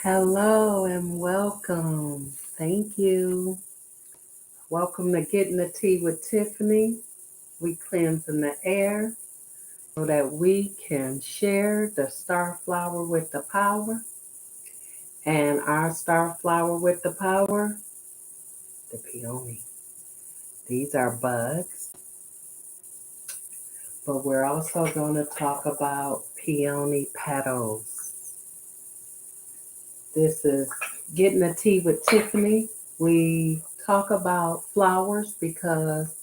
Hello and welcome. Thank you. Welcome to Getting the Tea with Tiffany. We cleansing the air so that we can share the star flower with the power. And our star flower with the power, the peony. These are buds, but we're also going to talk about peony petals. This is Getting the Tea with Tiffany. We talk about flowers because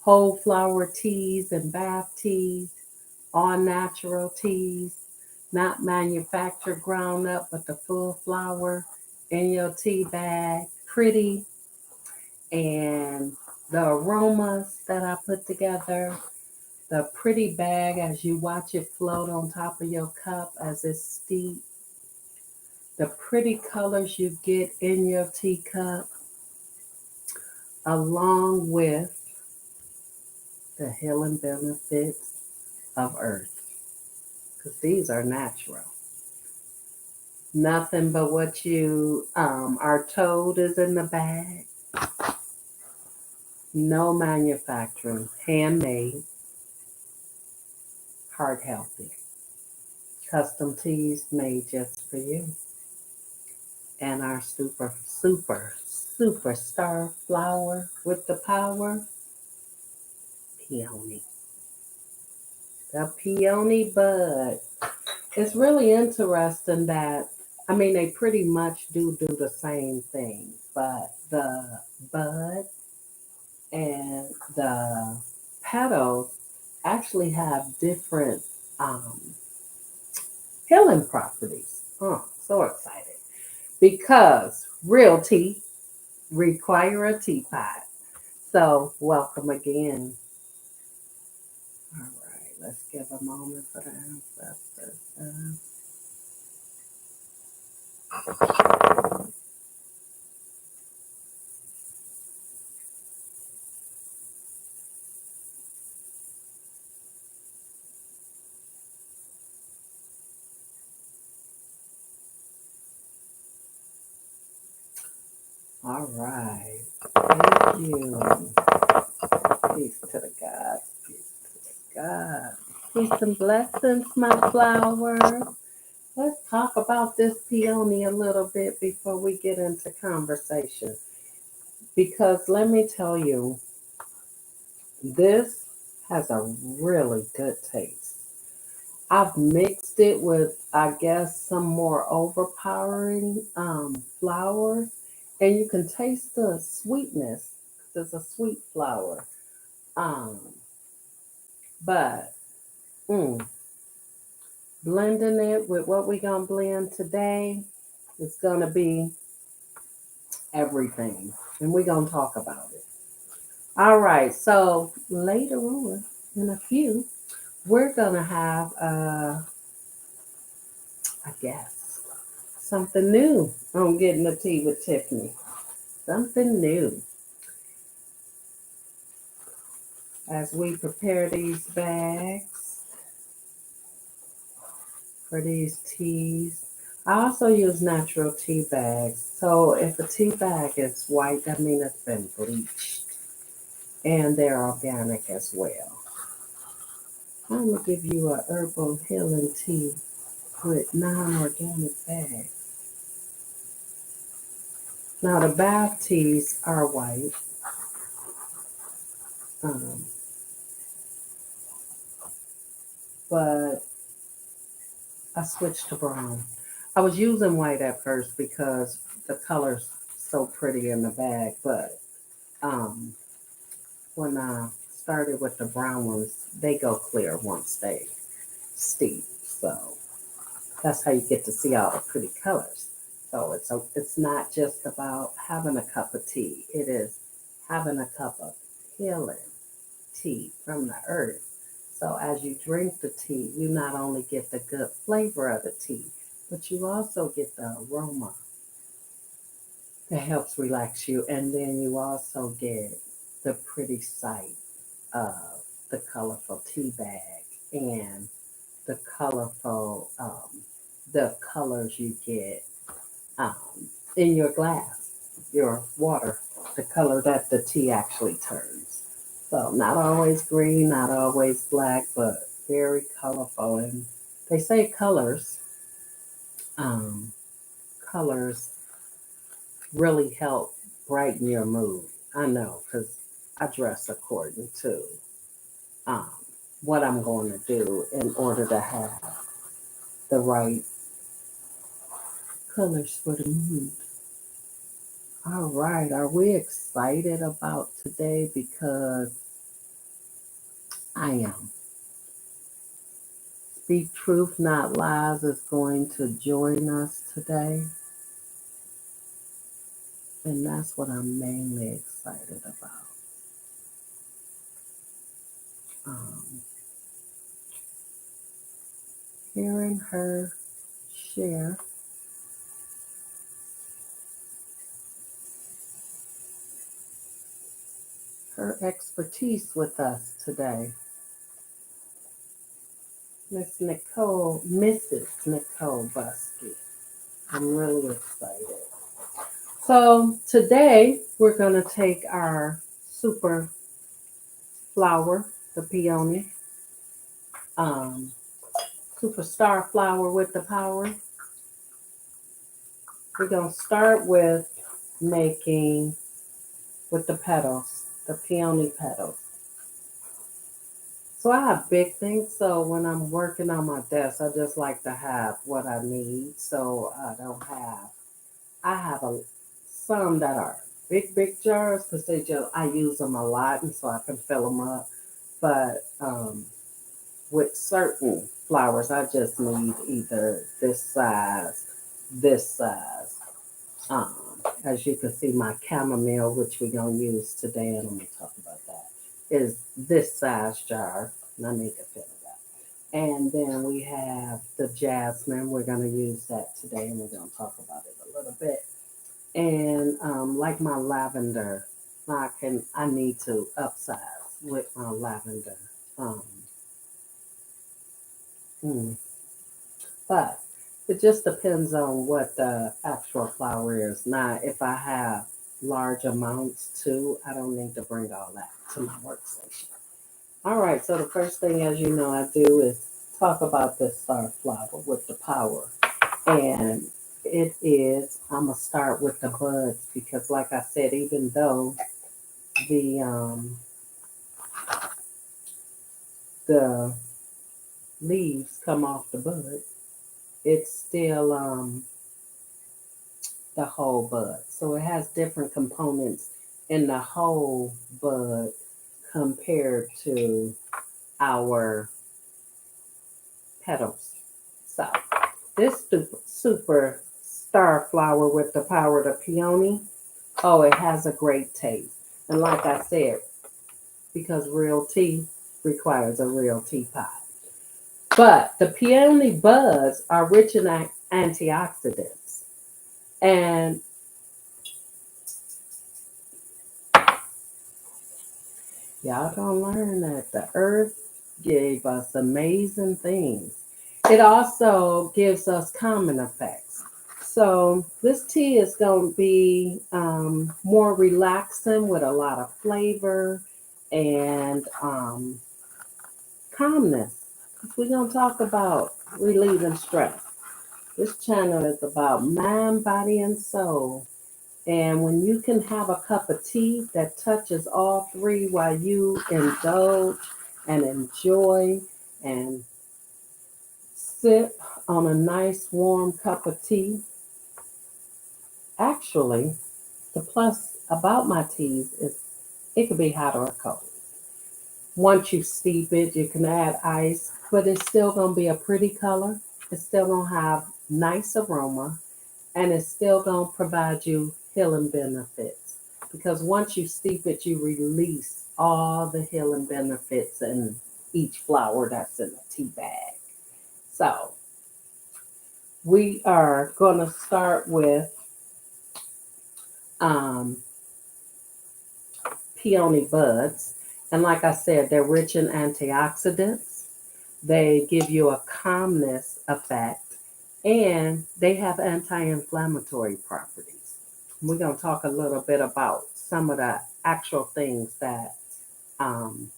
whole flower teas and bath teas, all natural teas, not manufactured ground up, but the full flower in your tea bag, pretty, and the aromas that I put together, the pretty bag as you watch it float on top of your cup as it's steeped, the pretty colors you get in your teacup, along with the healing benefits of earth, because these are natural. Nothing but what you are told is in the bag. No manufacturing, handmade, heart healthy. Custom teas made just for you. And our super star flower with the power, peony. The peony bud. It's really interesting that, they pretty much do the same thing, but the bud and the petals actually have different um, healing properties. Oh, so excited. Because real tea require a teapot. So welcome again. All right, let's give a moment for the ancestors. All right. Thank you. Peace to the God. Peace to the God. Peace and blessings, my flower. Let's talk about this peony a little bit before we get into conversation. Because let me tell you, this has a really good taste. I've mixed it with, I guess, some more overpowering flowers, and you can taste the sweetness. It's a sweet flower. Um, but mm, blending it with what we're going to blend today is going to be everything. And we're going to talk about it. All right. So later on, in a few, we're going to have, I guess, something new on Getting the Tea with Tiffany. Something new. As we prepare these bags for these teas. I also use natural tea bags. So if a tea bag is white, that means it's been bleached. And they're organic as well. I'm going to give you a herbal healing tea with non-organic bags. Now the bath teas are white. Um, but I switched to brown. I was using white at first because the color's so pretty in the bag, but um, when I started with the brown ones, they go clear once they steep. So that's how you get to see all the pretty colors. So it's not just about having a cup of tea. It is having a cup of healing tea from the earth. So as you drink the tea, you not only get the good flavor of the tea, but you also get the aroma that helps relax you. And then you also get the pretty sight of the colorful tea bag and the colorful, the colors you get in your glass, your water, the color that the tea actually turns. So not always green, not always black, but very colorful. And they say um, colors really help brighten your mood. I know because I dress according to um, what I'm going to do in order to have the right colors for the mood. All right, are we excited about today? Because I am. Speak Truth Not Lies is going to join us today, and that's what I'm mainly excited about. Um, Hearing her share her expertise with us today. Mrs. Nicole Busky. I'm really excited. So today we're going to take our super flower, the peony, um, superstar flower with the power. We're going to start with making with the petals, the peony petals. So I have big things. So when I'm working on my desk, I just like to have what I need. So I have some that are big jars because I use them a lot and so I can fill them up. But with certain flowers, I just need either this size. As you can see, my chamomile, which we're going to use today, and I'm going to talk about that, is this size jar, and I need to fill it up. And then we have the jasmine. We're going to use that today, and we're going to talk about it a little bit. And like my lavender, I need to upsize with my lavender. Um, mm, but it just depends on what the actual flower is. Now, if I have large amounts too, I don't need to bring all that to my workstation. All right, so the first thing, as you know, I do is talk about this star flower with the power. And I'm going to start with the buds because, like I said, even though the the leaves come off the bud, it's still the whole bud. So it has different components in the whole bud compared to our petals. So this super star flower with the power of the peony, oh, it has a great taste. And like I said, because real tea requires a real teapot. But the peony buds are rich in antioxidants. And y'all gonna learn that the earth gave us amazing things. It also gives us common effects. So this tea is going to be more relaxing with a lot of flavor and calmness. We're going to talk about relieving stress. This channel is about mind, body, and soul. And when you can have a cup of tea that touches all three while you indulge and enjoy and sip on a nice warm cup of tea, actually, the plus about my teas is it could be hot or cold. Once you steep it, you can add ice, but it's still going to be a pretty color. It's still going to have nice aroma, and it's still going to provide you healing benefits. Because once you steep it, you release all the healing benefits in each flower that's in a tea bag. So we are going to start with um, peony buds. And like I said, they're rich in antioxidants. They give you a calmness effect and they have anti inflammatory properties. we're going to talk a little bit about some of the actual things that um,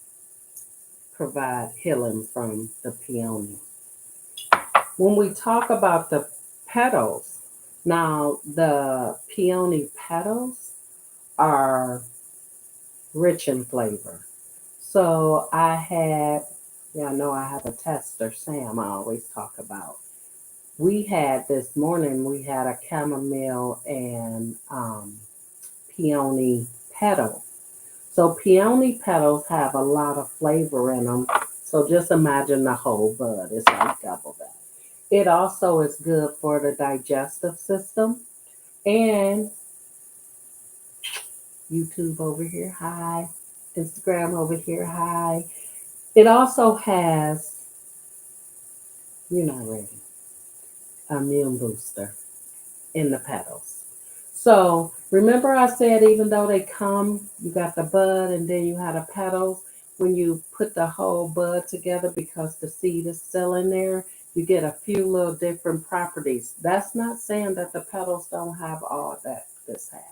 provide healing from the peony. When we talk about the petals, now the peony petals are rich in flavor. So I had, yeah, I know I have a tester, Sam, I always talk about. We had this morning, we had a chamomile and peony petal. So peony petals have a lot of flavor in them. So just imagine the whole bud. It's like double that. It also is good for the digestive system. And YouTube over here, hi. Instagram over here, hi. It also has, you're not ready, immune booster in the petals. So remember I said even though they come, you got the bud and then you have the petals. When you put the whole bud together because the seed is still in there, you get a few little different properties. That's not saying that the petals don't have all that this have.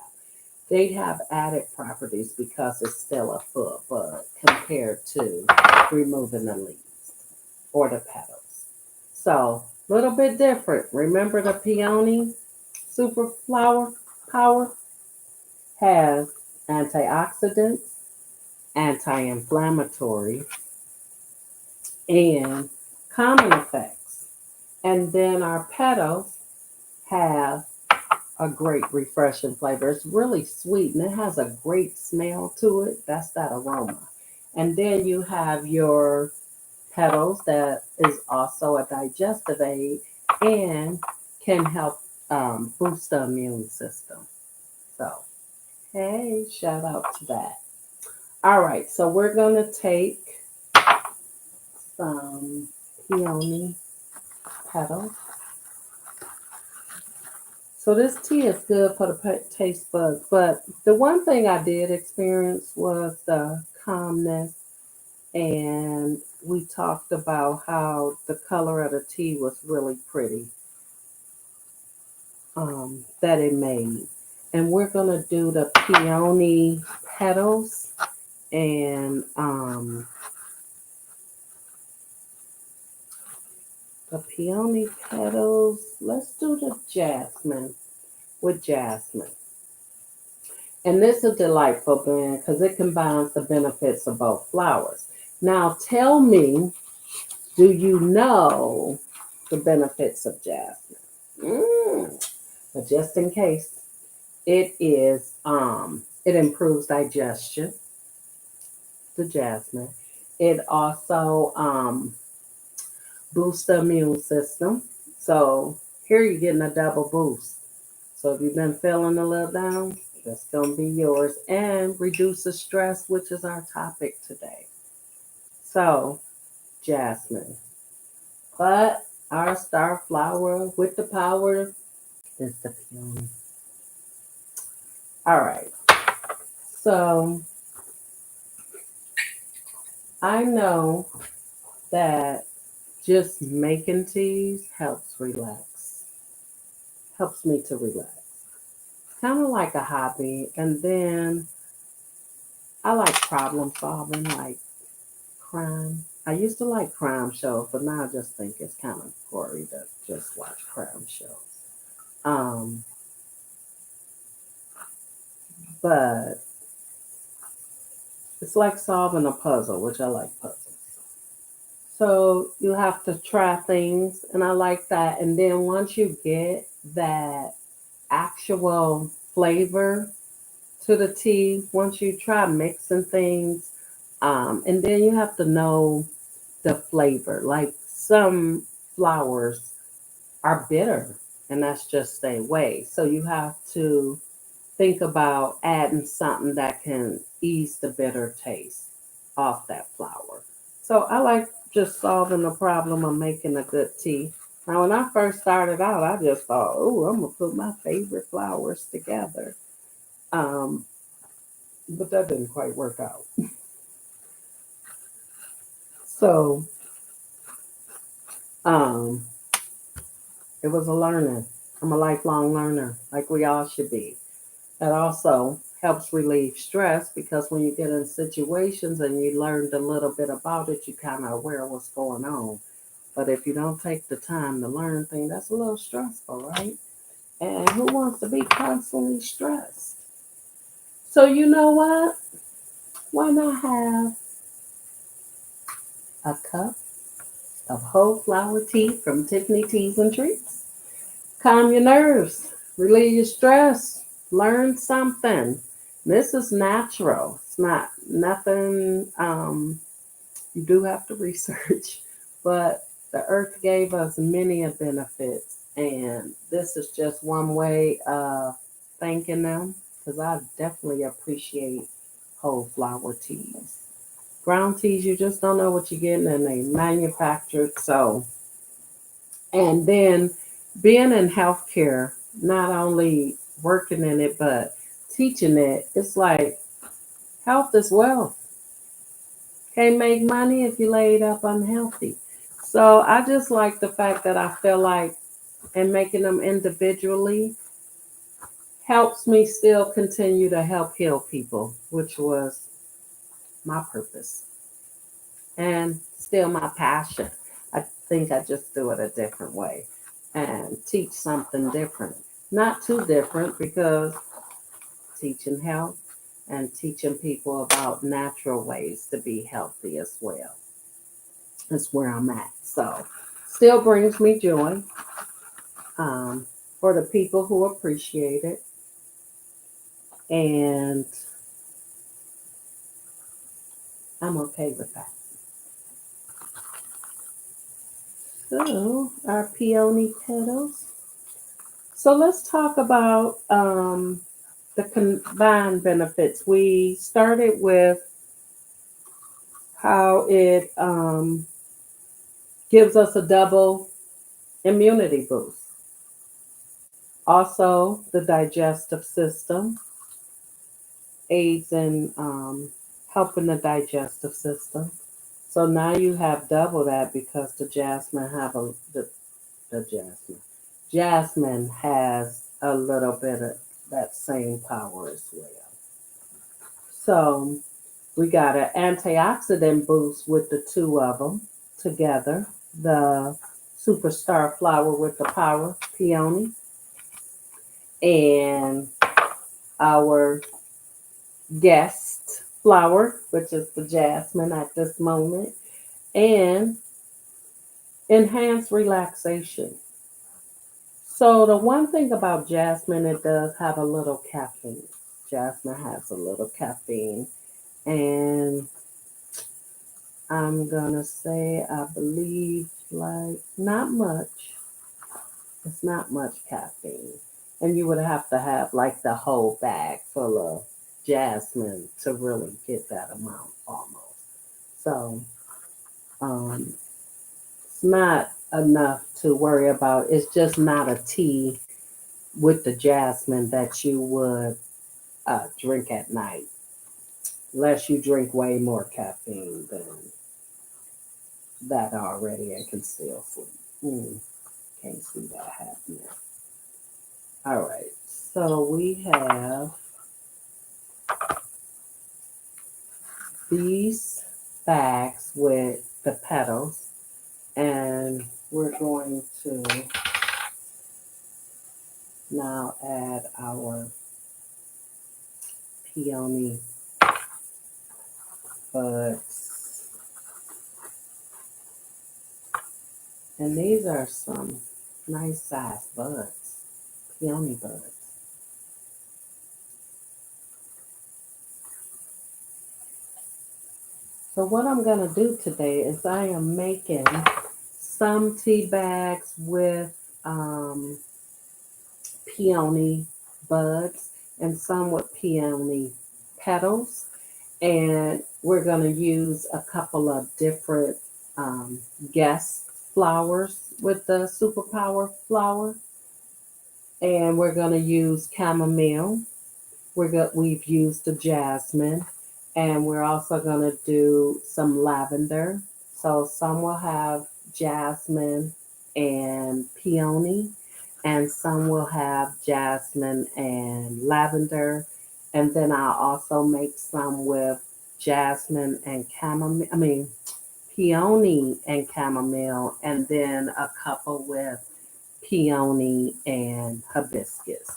They have added properties because it's still a full bud compared to removing the leaves or the petals. So a little bit different. Remember the peony super flower power has antioxidants, anti-inflammatory, and calming effects. And then our petals have a great refreshing flavor. It's really sweet and it has a great smell to it. That's that aroma. And then you have your petals that is also a digestive aid and can help boost the immune system. So, hey, shout out to that. All right, so we're going to take some peony petals. So this tea is good for the taste buds, but the one thing I did experience was the calmness, and we talked about how the color of the tea was really pretty that it made. And we're gonna do the peony petals and the peony petals. Let's do the jasmine with jasmine. And this is a delightful blend because it combines the benefits of both flowers. Now tell me, do you know the benefits of jasmine? But just in case, it improves digestion, the jasmine. It also boosts the immune system. So here you're getting a double boost. So if you've been feeling a little down, that's going to be yours. And reduces stress, which is our topic today. So, jasmine. But our star flower with the power is the peony. All right. So, I know that just making teas helps me to relax. Kind of like a hobby. And then I like problem solving, like crime. I used to like crime shows, but now I just think it's kind of gory to just watch crime shows. Um, but it's like solving a puzzle, which I like puzzles. So you have to try things, and I like that. And then once you get that actual flavor to the tea, once you try mixing things, and then you have to know the flavor. Like some flowers are bitter, and that's just their way. So you have to think about adding something that can ease the bitter taste off that flower. So I like just solving the problem of making a good tea. Now, when I first started out, I just thought, oh, I'm gonna put my favorite flowers together. Um, but that didn't quite work out. So um, it was a learning. I'm a lifelong learner, like we all should be. It also helps relieve stress because when you get in situations and you learned a little bit about it, you kind of aware what's going on. But if you don't take the time to learn things, that's a little stressful, right? And who wants to be constantly stressed? So you know what? Why not have a cup of whole flower tea from Tiffany Teas and Treats? Calm your nerves, relieve your stress, learn something. This is natural. It's not nothing you do have to research, but the earth gave us many a benefits, and this is just one way of thanking them because I definitely appreciate whole flower teas. Ground teas, you just don't know what you're getting, and they manufactured so. And then being in healthcare, not only working in it but teaching it, it's like health is wealth. Can't make money if you laid up unhealthy. So I just like the fact that I feel like and making them individually helps me still continue to help heal people, which was my purpose and still my passion. I think I just do it a different way and teach something different. Not too different because teaching health and teaching people about natural ways to be healthy as well. That's where I'm at. So, still brings me joy um, for the people who appreciate it. And I'm okay with that. So, our peony petals. So, let's talk about the combined benefits. We started with how it gives us a double immunity boost. Also, the digestive system aids in helping the digestive system. So now you have double that because the jasmine have the jasmine. Jasmine has a little bit of that same power as well. So we got an antioxidant boost with the two of them together. The superstar flower with the power, peony, and our guest flower, which is the jasmine at this moment, and enhance relaxation. So the one thing about jasmine, it does have a little caffeine. Jasmine has a little caffeine, and I'm gonna say I believe like not much. It's not much caffeine, and you would have to have like the whole bag full of jasmine to really get that amount almost. So um, it's not enough to worry about. It's just not a tea with the jasmine that you would drink at night, unless you drink way more caffeine than that already and can still sleep. Can't see that happening. All right, so we have these bags with the petals, and we're going to now add our peony buds. And these are some nice sized buds, peony buds. So what I'm going to do today is I am making some tea bags with um, peony buds and some with peony petals. And we're going to use a couple of different um, guest flowers with the superpower flower. And we're going to use chamomile. We've used the jasmine, and we're also going to do some lavender. So some will have jasmine and peony, and some will have jasmine and lavender. And then I'll also make some with jasmine and chamomile, I mean, peony and chamomile, and then a couple with peony and hibiscus.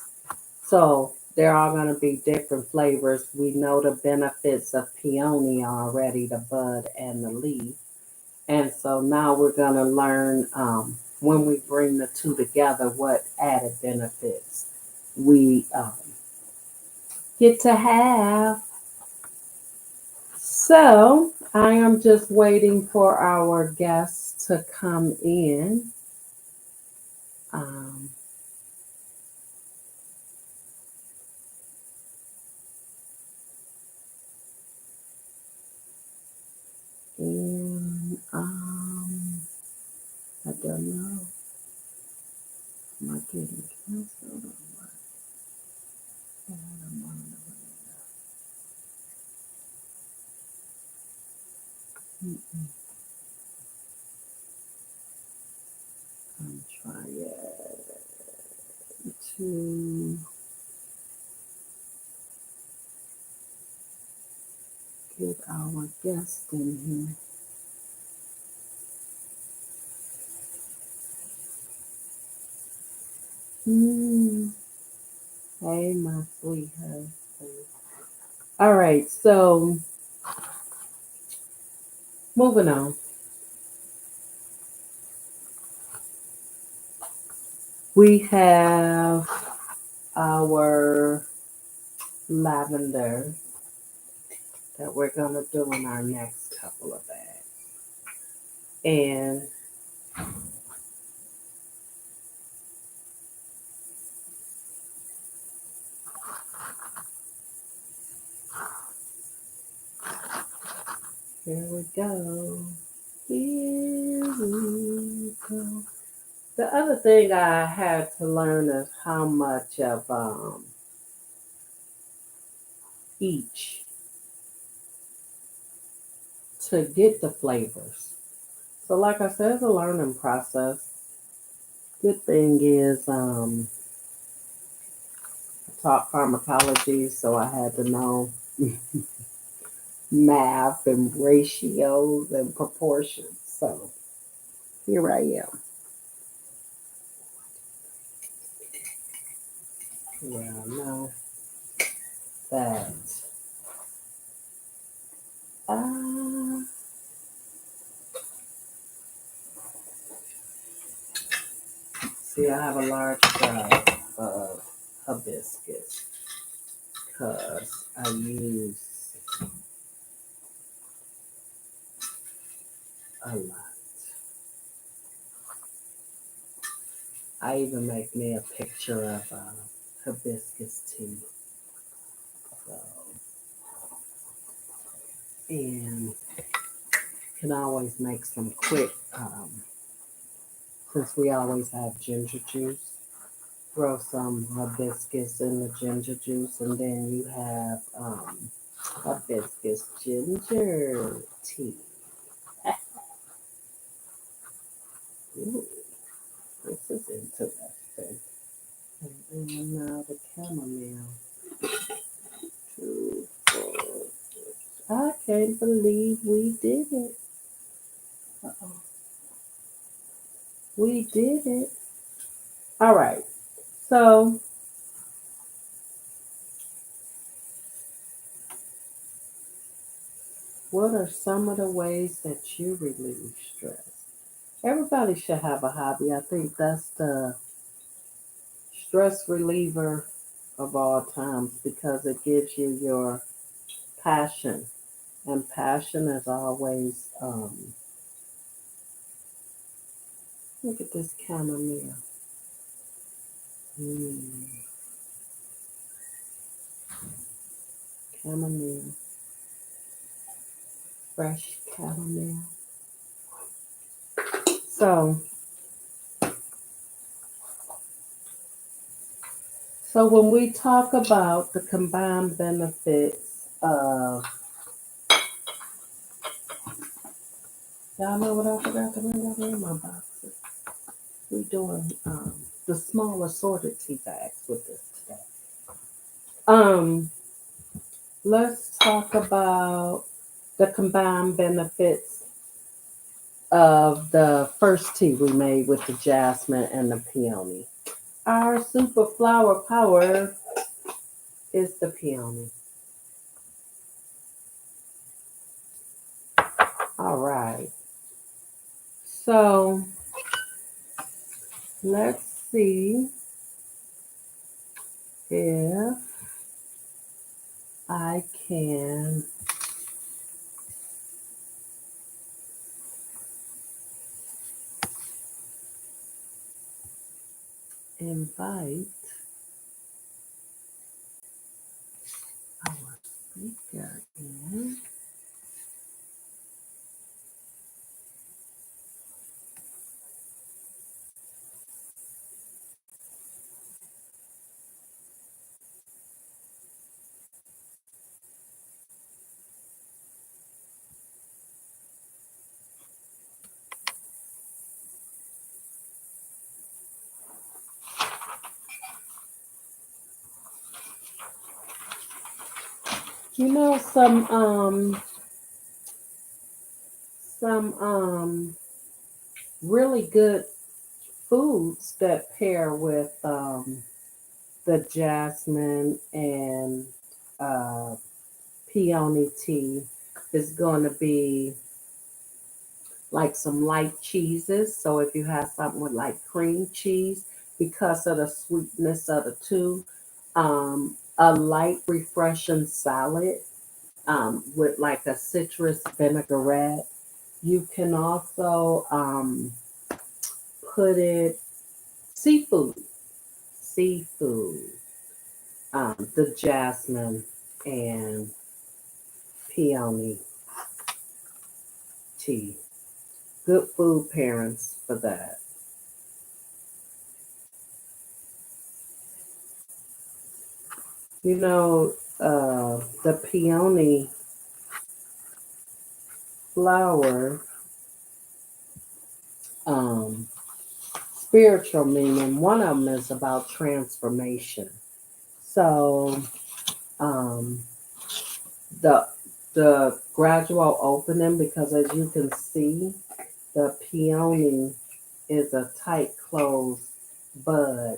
So they're all going to be different flavors. We know the benefits of peony already, the bud and the leaf. And so now we're going to learn when we bring the two together what added benefits we get to have. So I am just waiting for our guests to come in. Um, and I don't know. Am I getting canceled or what? I'm trying to get our guest in here. Mm. Hey, my sweet husband. All right, so moving on. We have our lavender that we're going to do in our next couple of bags. And here we go. Here we go. The other thing I had to learn is how much of each to get the flavors. So, like I said, it's a learning process. Good thing is, I taught pharmacology, so I had to know math and ratios and proportions. So, here I am. Well, now that uh, see, I have a large jar of hibiscus because I use a lot. I even make me a picture of hibiscus tea. So, and can always make some quick, since we always have ginger juice. Throw some hibiscus in the ginger juice, and then you have hibiscus ginger tea. Ooh, this is interesting. And then now the chamomile. Two, four. I can't believe we did it. Uh-oh. We did it. All right. So, what are some of the ways that you relieve stress? Everybody should have a hobby. I think that's the stress reliever of all times because it gives you your passion. And passion is always, look at this chamomile. Mm, chamomile, fresh chamomile. So, so when we talk about the combined benefits of, y'all know what I forgot to bring up in my boxes. We doing the small assorted tea bags with this today. Um, let's talk about the combined benefits of the first tea we made with the jasmine and the peony. Our super flower power is the peony. All right. So let's see if I can invite our speaker in. You know some really good foods that pair with the jasmine and uh, peony tea is going to be like some light cheeses. So if you have something with like cream cheese, because of the sweetness of the two, a light refreshing salad with like a citrus vinaigrette. You can also put it seafood, seafood, the jasmine and peony tea. Good food pairings for that. You know, the peony flower, um, spiritual meaning, one of them is about transformation. So, um, the the gradual opening, because as you can see, the peony is a tight closed bud.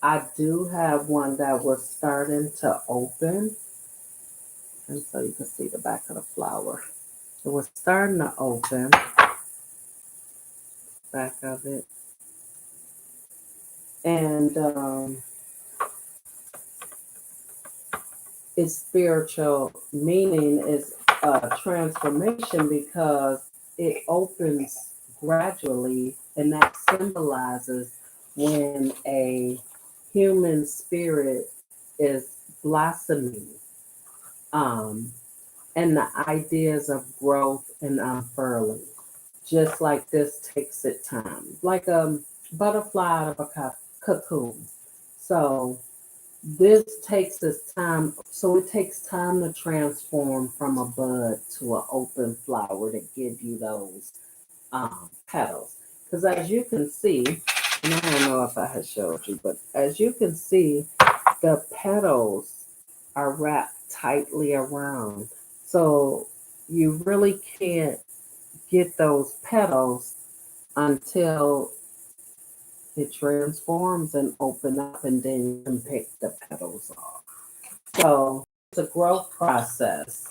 I do have one that was starting to open, and so you can see the back of the flower. It was starting to open, back of it, and its spiritual meaning is transformation because it opens gradually, and that symbolizes when a human spirit is blossoming, um, and the ideas of growth and unfurling. Just like this takes its time, like a butterfly out of a cocoon. So this takes its time. So it takes time to transform from a bud to an open flower to give you those petals. Because as you can see, and I don't know if I had showed you, but as you can see, the petals are wrapped tightly around. So you really can't get those petals until it transforms and open up, and then you can pick the petals off. So it's a growth process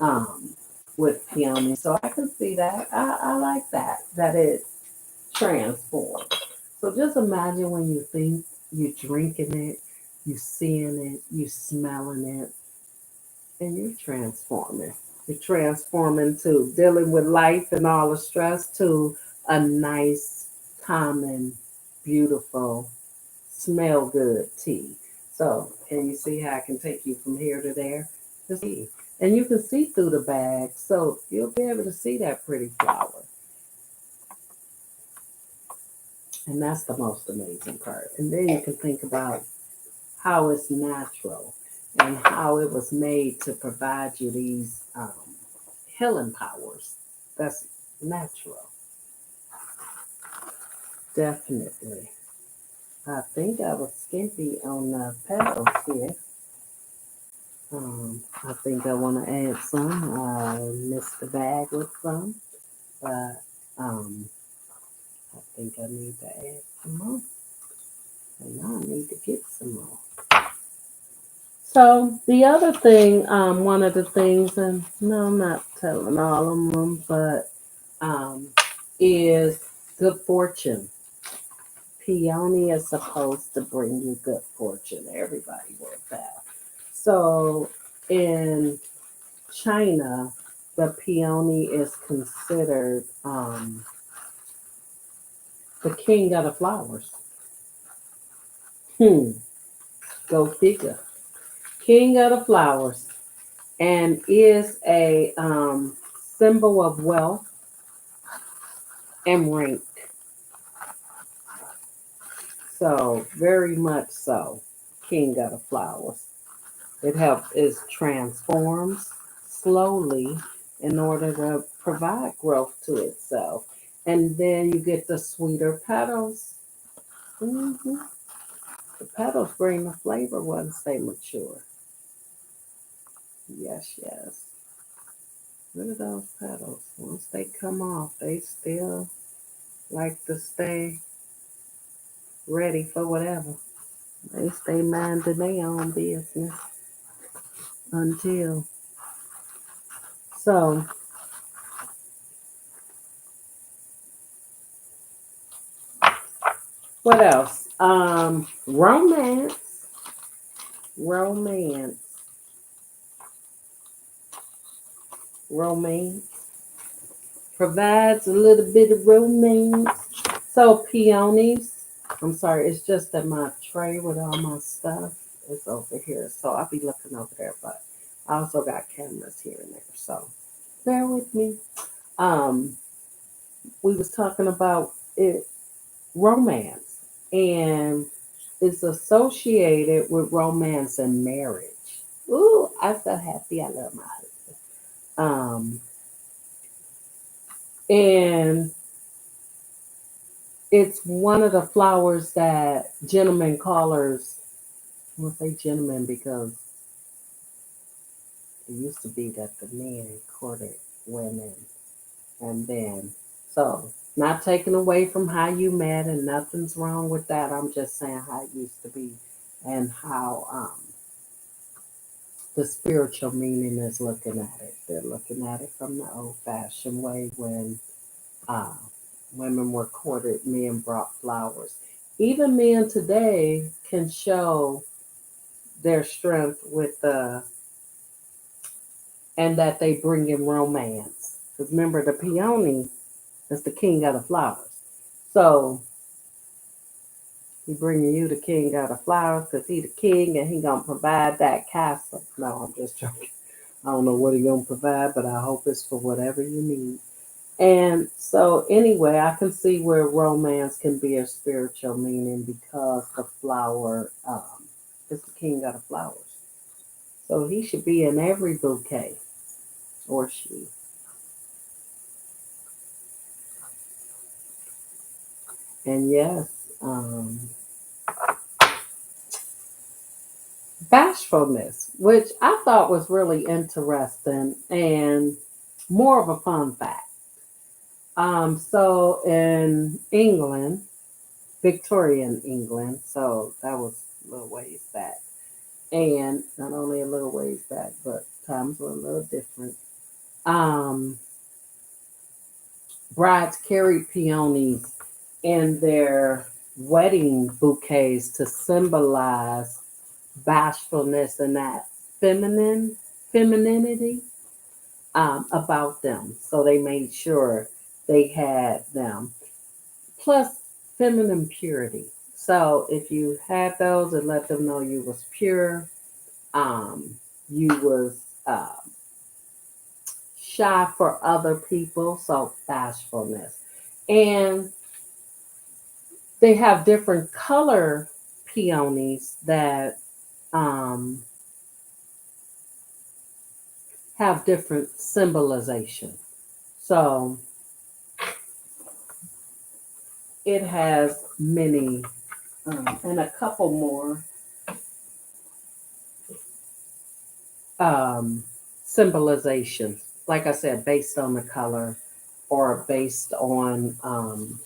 um, with peony. So I can see that. I like that it transforms. So just imagine when you think you're drinking it, you seeing it, you smelling it, and you're transforming. You're transforming to dealing with life and all the stress to a nice, calming, beautiful, smell good tea. So, can you see how I can take you from here to there? Just see. And you can see through the bag, so you'll be able to see that pretty flower. And that's the most amazing part. And then you can think about how it's natural and how it was made to provide you these healing powers. That's natural. definitely. I think I was skimpy on the petals here. I think I want to add some. I missed the bag with some, but I think I need to add some more. And now I need to get some more. So the other thing, one of the things, and no, I'm not telling all of them, but is good fortune. Peony is supposed to bring you good fortune. Everybody knows that. So in China, the peony is considered the king of the flowers. Hmm, go figure. King of the flowers, and is a symbol of wealth and rank. So very much so, king of the flowers. It transforms slowly in order to provide growth to itself, and then you get the sweeter petals. hmm The petals bring the flavor once they mature. Yes, yes. Look at those petals. Once they come off, they still like to stay ready for whatever. They stay minding their own business until. So, what else? Romance. Romance. Romance. Provides a little bit of romance. So, peonies. I'm sorry, it's just that my tray with all my stuff is over here. So, I'll be looking over there, but I also got cameras here and there. So, bear with me. Um, we was talking about it, romance, and it's associated with romance and marriage. Ooh, I'm so happy. I love my husband. And it's one of the flowers that gentlemen callers. I won't say gentlemen because it used to be that the men courted women, and then so not taking away from how you met, and nothing's wrong with that. I'm just saying how it used to be, and how the spiritual meaning is looking at it. They're looking at it from the old fashioned way when uh, women were courted, men brought flowers. Even men today can show their strength with and that they bring in romance. Because remember, the peony is the king of the flowers. So he bringing you the king of the flowers because he the king and he gonna provide that castle. No, I'm just joking. I don't know what he gonna provide, but I hope it's for whatever you need. And so anyway, I can see where romance can be a spiritual meaning because the flower is the king of the flowers. So he should be in every bouquet or she. And yes, bashfulness, which I thought was really interesting and more of a fun fact. So in England, Victorian England, so that was a little ways back. And not only a little ways back, but times were a little different. Um, Brides carried peonies in their wedding bouquets to symbolize bashfulness and that femininity about them. So they made sure they had them. Plus feminine purity. So if you had those, it let them know you was pure. You was shy for other people, so bashfulness. And they have different color peonies that um, have different symbolization. So it has many and a couple more um, symbolizations. Like I said, based on the color or based on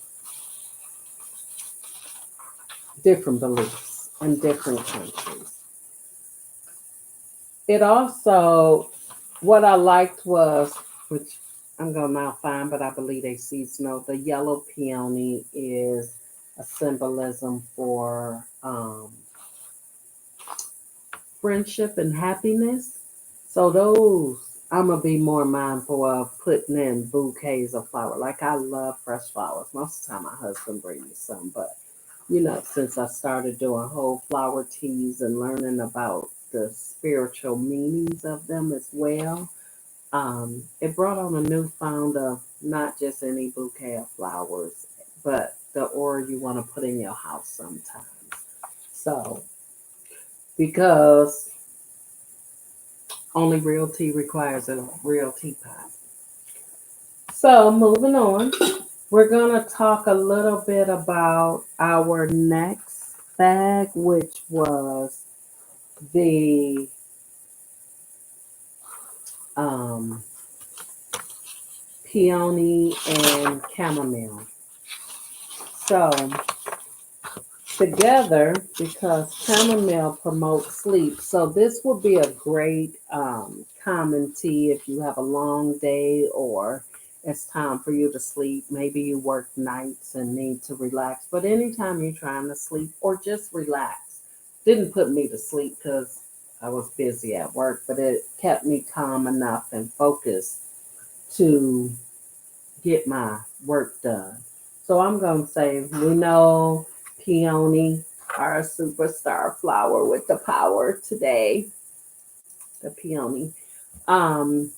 different beliefs in different countries. It also, what I liked was, which I'm going to now find, but I believe they seasonal. The yellow peony is a symbolism for friendship and happiness. So those I'm gonna be more mindful of putting in bouquets of flowers. Like I love fresh flowers. Most of the time my husband brings me some, but since I started doing whole flower teas and learning about the spiritual meanings of them as well, it brought on a newfound of not just any bouquet of flowers, but the aura you want to put in your house sometimes. So because only real tea requires a real teapot. So, moving on, we're going to talk a little bit about our next bag, which was the um, peony and chamomile. So, together, because chamomile promotes sleep, so this will be a great common tea if you have a long day or it's time for you to sleep. Maybe you work nights and need to relax, but anytime you're trying to sleep or just relax, didn't put me to sleep because I was busy at work, but it kept me calm enough and focused to get my work done. So I'm going to say we know peony, our superstar flower with the power today, the peony, um,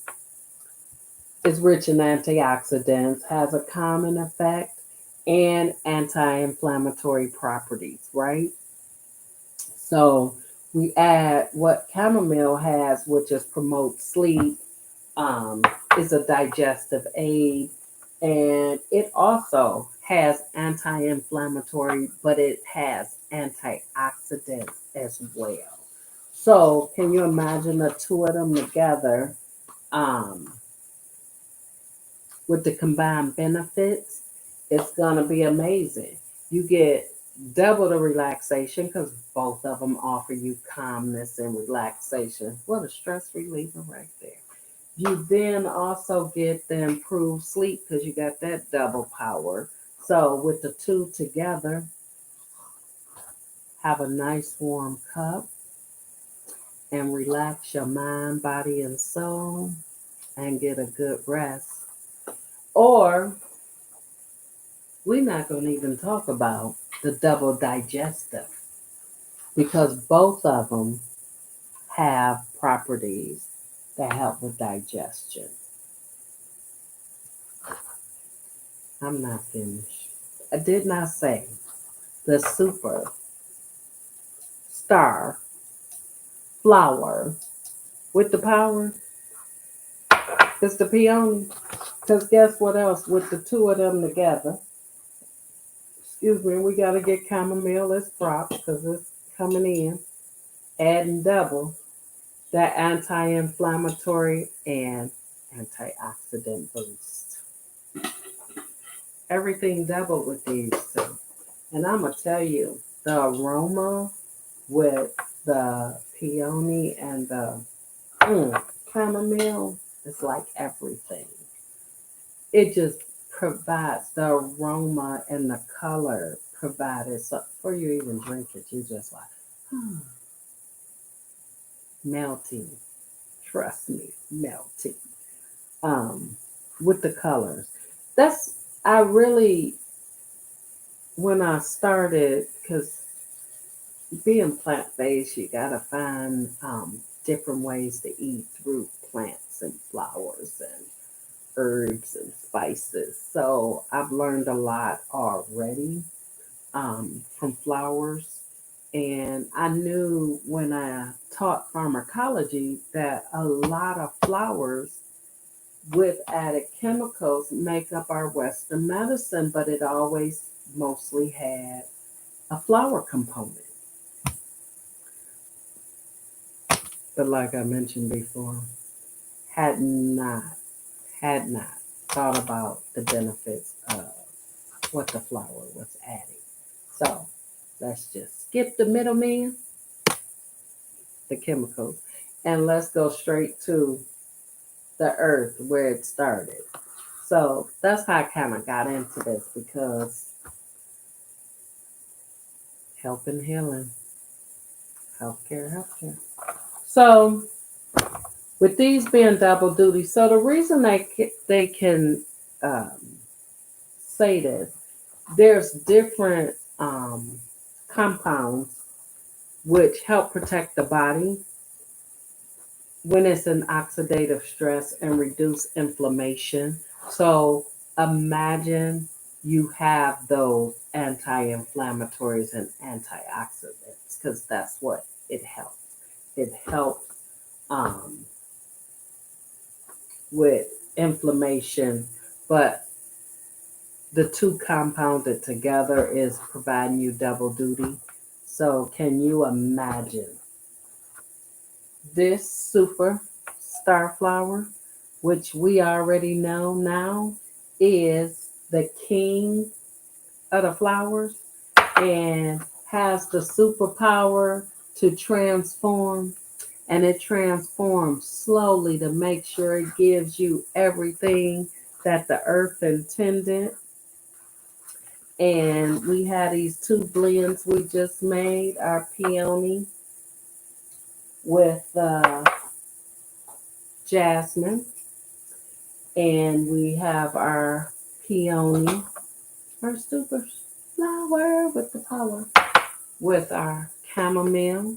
is rich in antioxidants, has a calming effect, and anti-inflammatory properties, right? So we add what chamomile has, which is promote sleep, um, is a digestive aid, and it also has anti-inflammatory, but it has antioxidants as well. So, can you imagine the two of them together um, with the combined benefits? It's gonna be amazing. You get double the relaxation because both of them offer you calmness and relaxation. What a stress reliever right there. You then also get the improved sleep because you got that double power. So with the two together, have a nice warm cup and relax your mind, body, and soul and get a good rest. Or we're not going to even talk about the double digestive because both of them have properties that help with digestion. I'm not finished. I did not say the super star flower with the power is the peony. Because guess what else? With the two of them together, excuse me, we got to get chamomile as props because it's coming in, adding double that anti inflammatory and antioxidant boost. Everything doubled with these two. And I'm going to tell you, the aroma with the peony and the chamomile is like everything. It just provides the aroma and the color provided. So before you even drink it, you just like, hmm, melting. Trust me, melting. Um, with the colors. That's I really when I started because being plant based, you gotta find different ways to eat through plants and flowers and herbs and spices. So I've learned a lot already from flowers. And I knew when I taught pharmacology that a lot of flowers with added chemicals make up our Western medicine, but it always mostly had a flower component. But like I mentioned before, had not had not thought about the benefits of what the flour was adding. So let's just skip the middleman, the chemicals, and let's go straight to the earth where it started. So that's how I kind of got into this because helping healing, healthcare, healthcare. So with these being double duty, so the reason they can um, say this, there's different compounds which help protect the body when it's in oxidative stress and reduce inflammation. So imagine you have those anti-inflammatories and antioxidants because that's what it helps. It helps um, with inflammation, but the two compounded together is providing you double duty. So can you imagine this super star flower, which we already know now is the king of the flowers and has the superpower to transform, and it transforms slowly to make sure it gives you everything that the earth intended. And we had these two blends we just made, our peony with jasmine, and we have our peony, our super flower with the power, with our chamomile.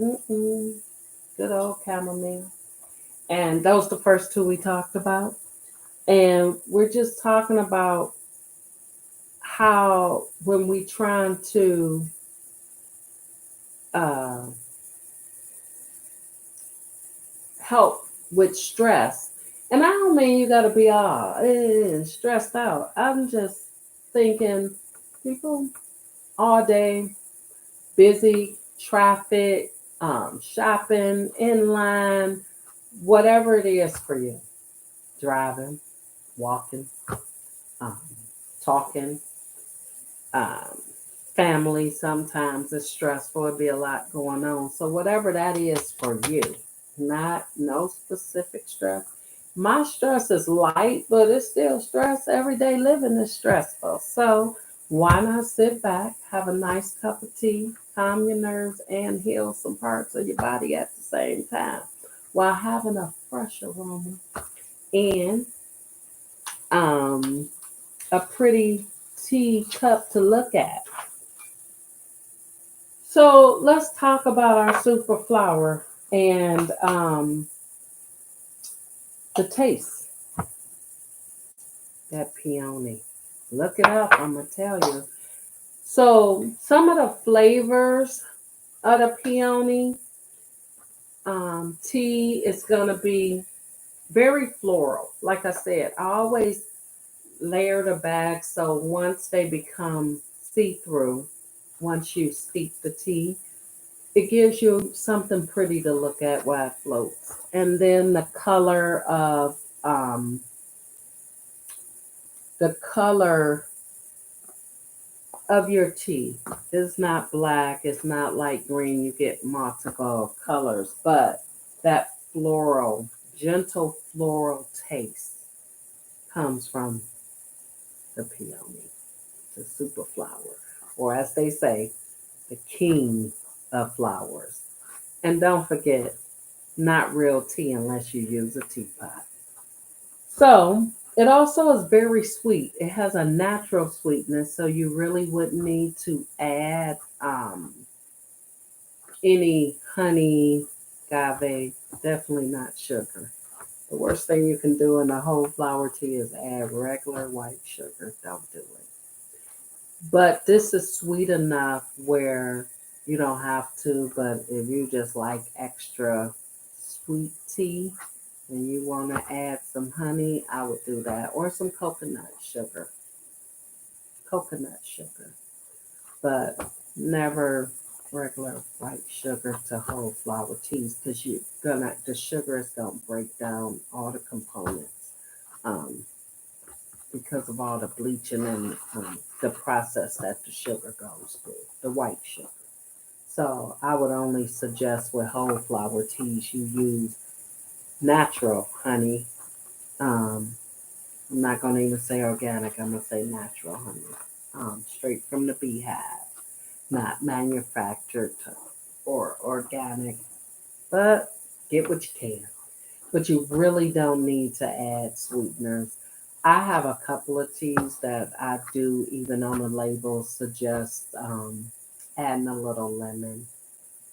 Mm-mm, good old chamomile. And those the first two we talked about. And we're just talking about how when we trying to uh, help with stress, and I don't mean you got to be all stressed out. I'm just thinking people all day busy, traffic, shopping, in line, whatever it is for you, driving, walking, um, talking, um, family. Sometimes it's stressful. It'd be a lot going on. So whatever that is for you, not no specific stress. My stress is light, but it's still stress. Everyday living is stressful. So why not sit back, have a nice cup of tea, calm your nerves, and heal some parts of your body at the same time while having a fresh aroma and um, a pretty tea cup to look at. So let's talk about our super flower and the taste. That peony. Look it up. I'm gonna tell you. So some of the flavors of the peony tea is gonna be very floral. Like I said, I always layer the bag so once they become see-through, once you steep the tea, it gives you something pretty to look at while it floats. And then um, the color of your tea is not black, it's not light green. You get multiple colors, but that floral, gentle floral taste comes from the peony, the super flower, or as they say, the king of flowers. And don't forget, not real tea unless you use a teapot. So it also is very sweet. It has a natural sweetness, so you really wouldn't need to add any honey, agave, definitely not sugar. The worst thing you can do in a whole flower tea is add regular white sugar. Don't do it. But this is sweet enough where you don't have to, but if you just like extra sweet tea and you want to add some honey, I would do that, or some coconut sugar. coconut sugar, but never regular white sugar to whole flour teas because the sugar is gonna break down all the components um, because of all the bleaching and the process that the sugar goes through, the white sugar. So I would only suggest with whole flour teas you use natural honey. Um, I'm not gonna even say organic. I'm gonna say natural honey, straight from the beehive, not manufactured or organic. But get what you can. But you really don't need to add sweeteners. I have a couple of teas that I do, even on the label, suggest adding a little lemon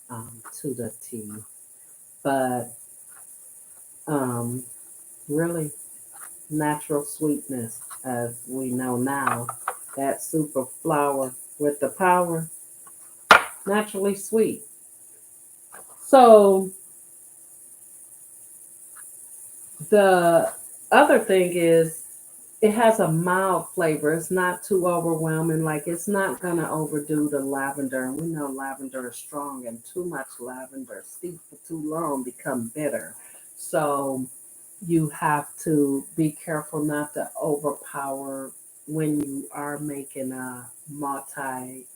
to the tea. But um, really, natural sweetness, as we know now, that super flour with the power, naturally sweet. So the other thing is it has a mild flavor. It's not too overwhelming. Like it's not gonna overdo the lavender. And we know lavender is strong, and too much lavender steeped for too long become bitter. So you have to be careful not to overpower when you are making a multi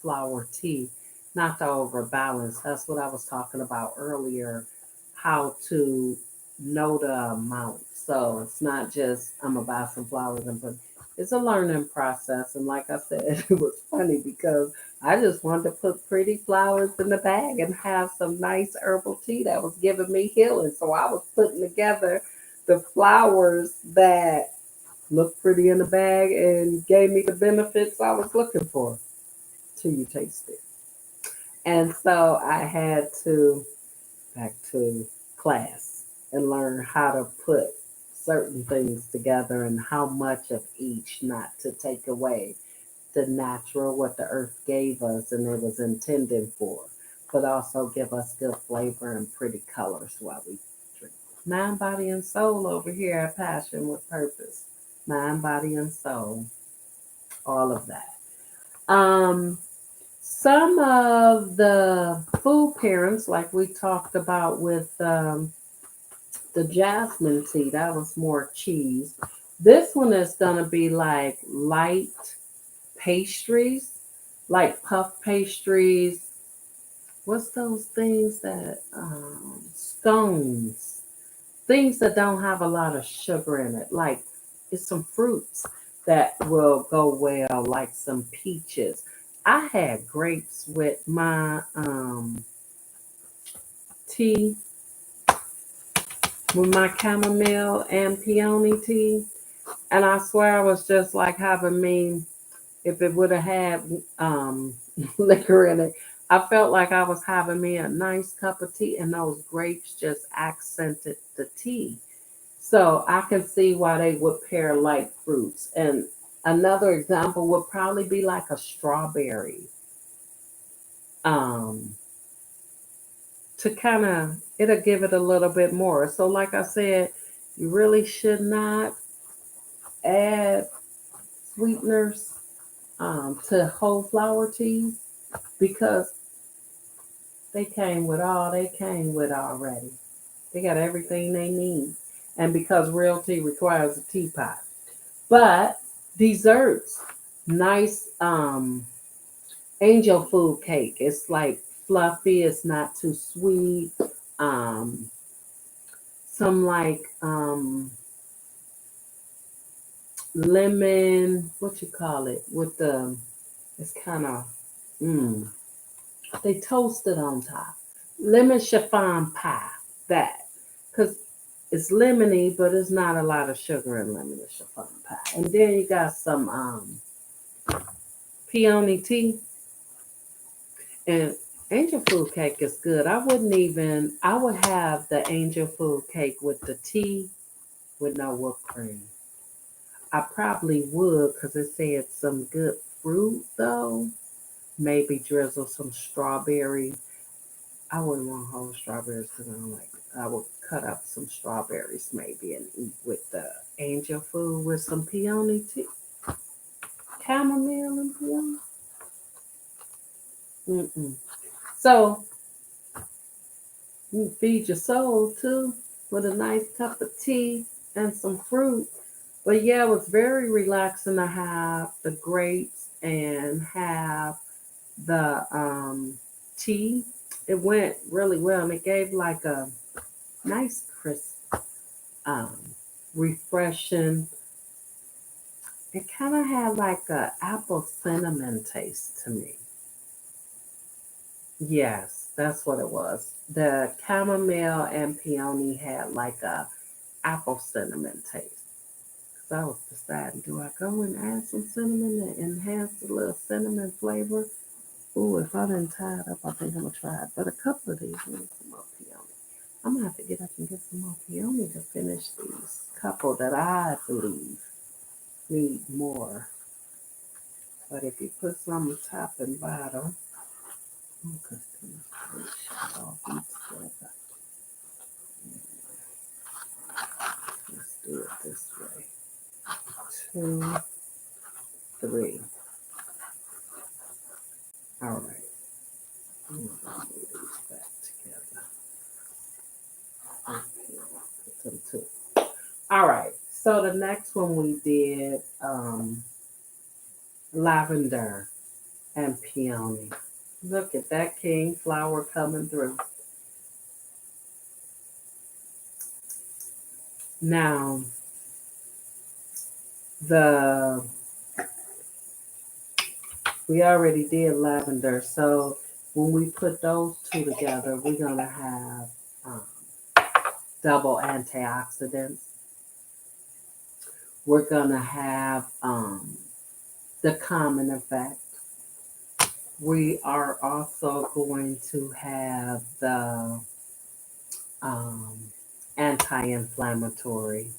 flower tea, not to overbalance. That's what I was talking about earlier, how to know the amount. So it's not just I'm gonna buy some flowers and put. It's a learning process, and like I said, it was funny because I just wanted to put pretty flowers in the bag and have some nice herbal tea that was giving me healing. So I was putting together the flowers that looked pretty in the bag and gave me the benefits I was looking for till you taste it. And so I had to back to class and learn how to put certain things together and how much of each, not to take away the natural, what the earth gave us and it was intended for, but also give us good flavor and pretty colors while we drink. Mind, body, and soul over here at Passion with Purpose. Mind, body, and soul. All of that. Um, some of the food pairings, like we talked about with the jasmine tea, that was more cheese. This one is going to be like light pastries, like puff pastries. What's those things that, scones, things that don't have a lot of sugar in it. Like it's some fruits that will go well, like some peaches. I had grapes with my tea, with my chamomile and peony tea. And I swear I was just like having me, if it would have had liquor in it, I felt like I was having me a nice cup of tea, and those grapes just accented the tea. So I can see why they would pair light fruits. And another example would probably be like a strawberry, um, to kind of, it'll give it a little bit more. So, like I said, you really should not add sweeteners to whole flower teas because they came with already. They got everything they need. And because real tea requires a teapot. But desserts, nice angel food cake. It's like fluffy, it's not too sweet. Um some like lemon, what you call it, with the it's kind of mm, they toast it on top. Lemon chiffon pie, that. Because it's lemony, but it's not a lot of sugar in lemon chiffon pie. And then you got some peony tea. And angel food cake is good. I would have the angel food cake with the tea with no whipped cream. I probably would because it said some good fruit though. Maybe drizzle some strawberry. I wouldn't want whole strawberries because I don't like it. I would cut up some strawberries maybe and eat with the angel food with some peony tea. chamomile and peony. Mm-mm. So you can feed your soul too with a nice cup of tea and some fruit. But yeah, it was very relaxing to have the grapes and have the tea. It went really well and it gave like a nice crisp, um, refreshing. It kind of had like a apple cinnamon taste to me. Yes, that's what it was. The chamomile and peony had like a apple cinnamon taste. Cause I was deciding, do I go and add some cinnamon to enhance the little cinnamon flavor? Ooh, if I didn't tie it up, I think I'm gonna try it. But a couple of these need some more peony. I'm gonna have to get up and get some more peony to finish these couple that I believe need more. But if you put some top and bottom, because they should all be together. Let's do it this way. 2, 3. All right. I'm gonna move these back together. Okay, put them two. All right. So the next one we did lavender and peony. Look at that king flower coming through. Now the we already did lavender, so when we put those two together, we're gonna have um, double antioxidants. We're gonna have the common effect. We are also going to have the um, anti-inflammatory.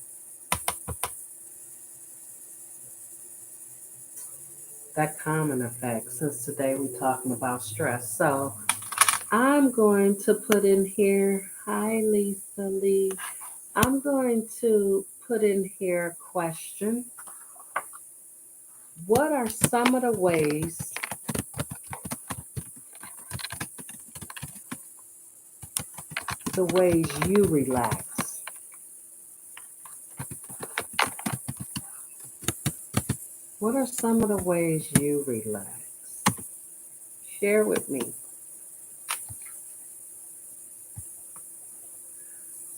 That common effect, since today we're talking about stress. So I'm going to put in here, hi Lisa Lee. I'm going to put in here a question. What are some of the ways you relax? What are some of the ways you relax? Share with me.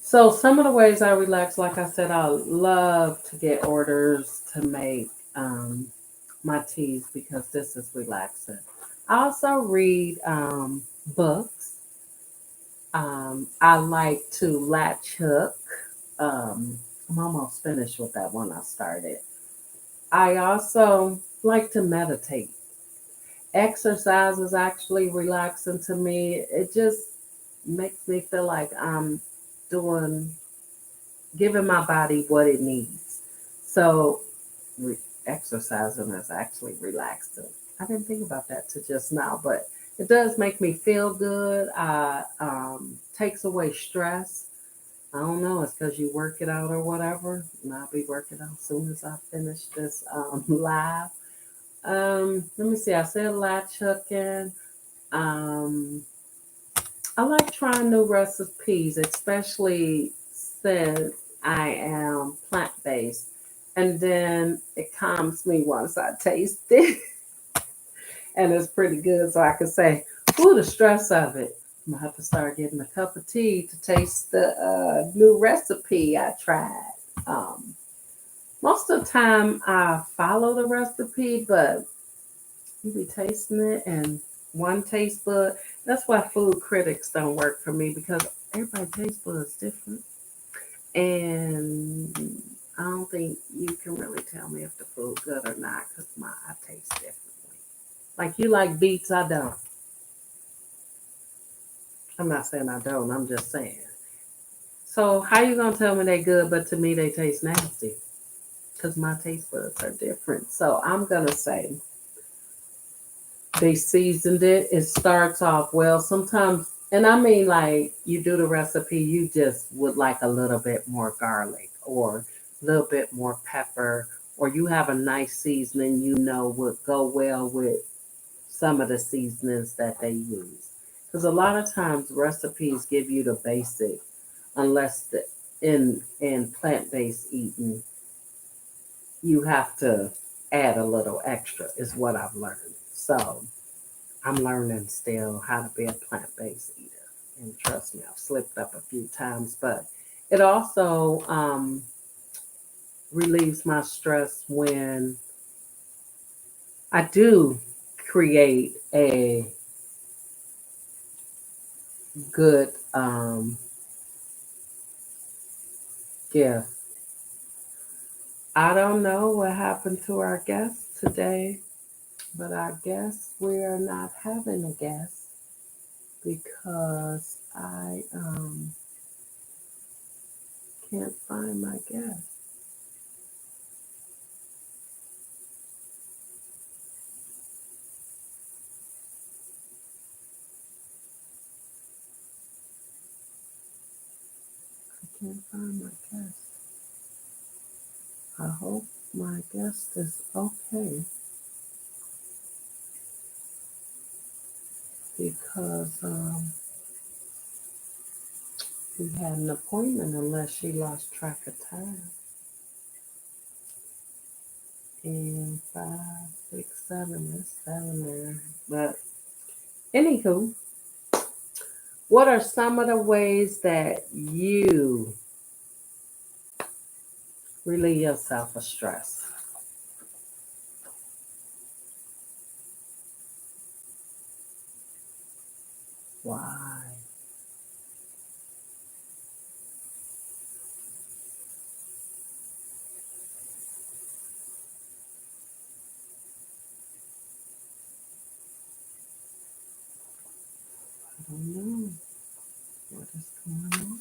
So some of the ways I relax, like I said, I love to get orders to make my teas because this is relaxing. I also read books. I like to latch hook. I'm almost finished with that one I started. I also like to meditate. Exercise is actually relaxing to me. It just makes me feel like I'm doing, giving my body what it needs. So, re- exercising is actually relaxing. I didn't think about that till just now, but it does make me feel good. Takes away stress. I don't know, it's because you work it out or whatever. And I'll be working out as soon as I finish this live. Let me see. I said latch hooking. Um, I like trying new recipes, especially since I am plant based. And then it calms me once I taste it, and it's pretty good. So I can say, "Ooh, the stress of it." I'm gonna have to start getting a cup of tea to taste the new recipe I tried. Um, Most of the time, I follow the recipe, but you be tasting it and one taste bud. That's why food critics don't work for me because everybody's taste bud is different. And I don't think you can really tell me if the food good or not because my I taste differently. Like you like beets, I don't. I'm not saying I don't. I'm just saying. So how you gonna tell me they good, but to me they taste nasty? Because my taste buds are different. So I'm gonna say they seasoned it. It starts off well. Sometimes, and I mean, like you do the recipe, you just would like a little bit more garlic or a little bit more pepper or you have a nice seasoning you know would go well with some of the seasonings that they use. Because a lot of times recipes give you the basic, unless in plant based eating you have to add a little extra, is what I've learned. So I'm learning still how to be a plant based eater. And trust me, I've slipped up a few times, but it also relieves my stress when I do create a good gift. I don't know what happened to our guest today, but I guess we're not having a guest because I can't find my guest. I can't find my guest. I hope my guest is okay because we had an appointment unless she lost track of time. And five, six, seven, there's seven there. But anywho, what are some of the ways that you relieve yourself of stress? Why? I don't know what is going on.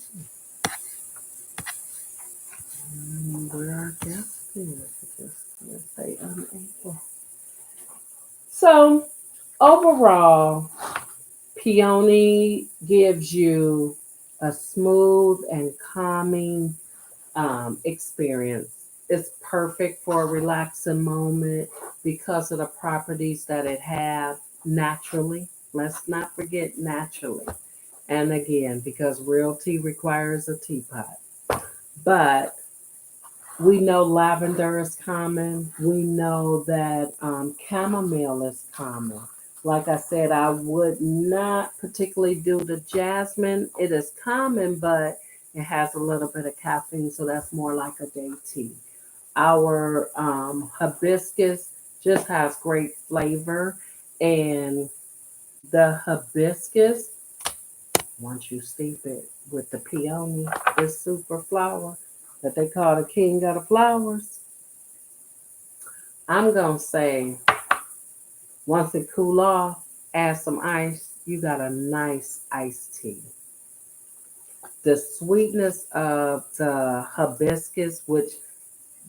Where our guest is, just let's say unable. So overall, Peony gives you a smooth and calming experience. It's perfect for a relaxing moment because of the properties that it have naturally. Let's not forget naturally. And again, because real tea requires a teapot. But we know lavender is common. We know that chamomile is common. Like I said, I would not particularly do the jasmine. It is common, but it has a little bit of caffeine, so that's more like a day tea. Our hibiscus just has great flavor, and the hibiscus, once you steep it with the peony, this super flower that they call the king of the flowers, I'm gonna say once it cool off, add some ice. You got a nice iced tea. The sweetness of the hibiscus, which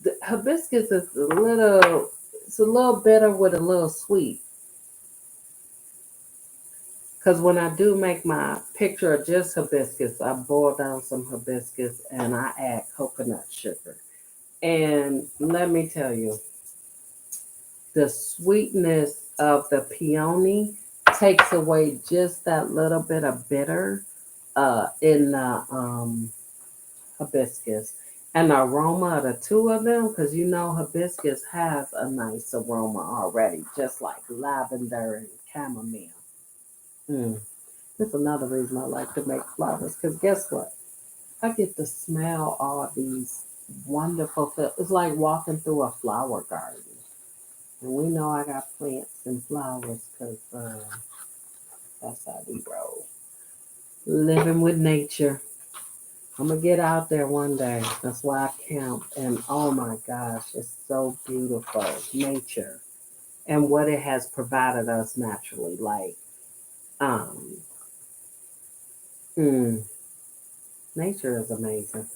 the hibiscus is it's a little bitter with a little sweet. Because when I do make my picture of just hibiscus, I boil down some hibiscus and I add coconut sugar. And let me tell you, the sweetness of the peony takes away just that little bit of bitter in the hibiscus. And the aroma of the two of them, because you know hibiscus has a nice aroma already, just like lavender and chamomile. Mm. That's another reason I like to make flowers, because guess what? I get to smell all these wonderful. It's like walking through a flower garden. And we know I got plants and flowers because that's how we roll. Living with nature. I'm going to get out there one day. That's why I camp. And oh my gosh, it's so beautiful. Nature and what it has provided us naturally. Like, um, mm, nature is amazing.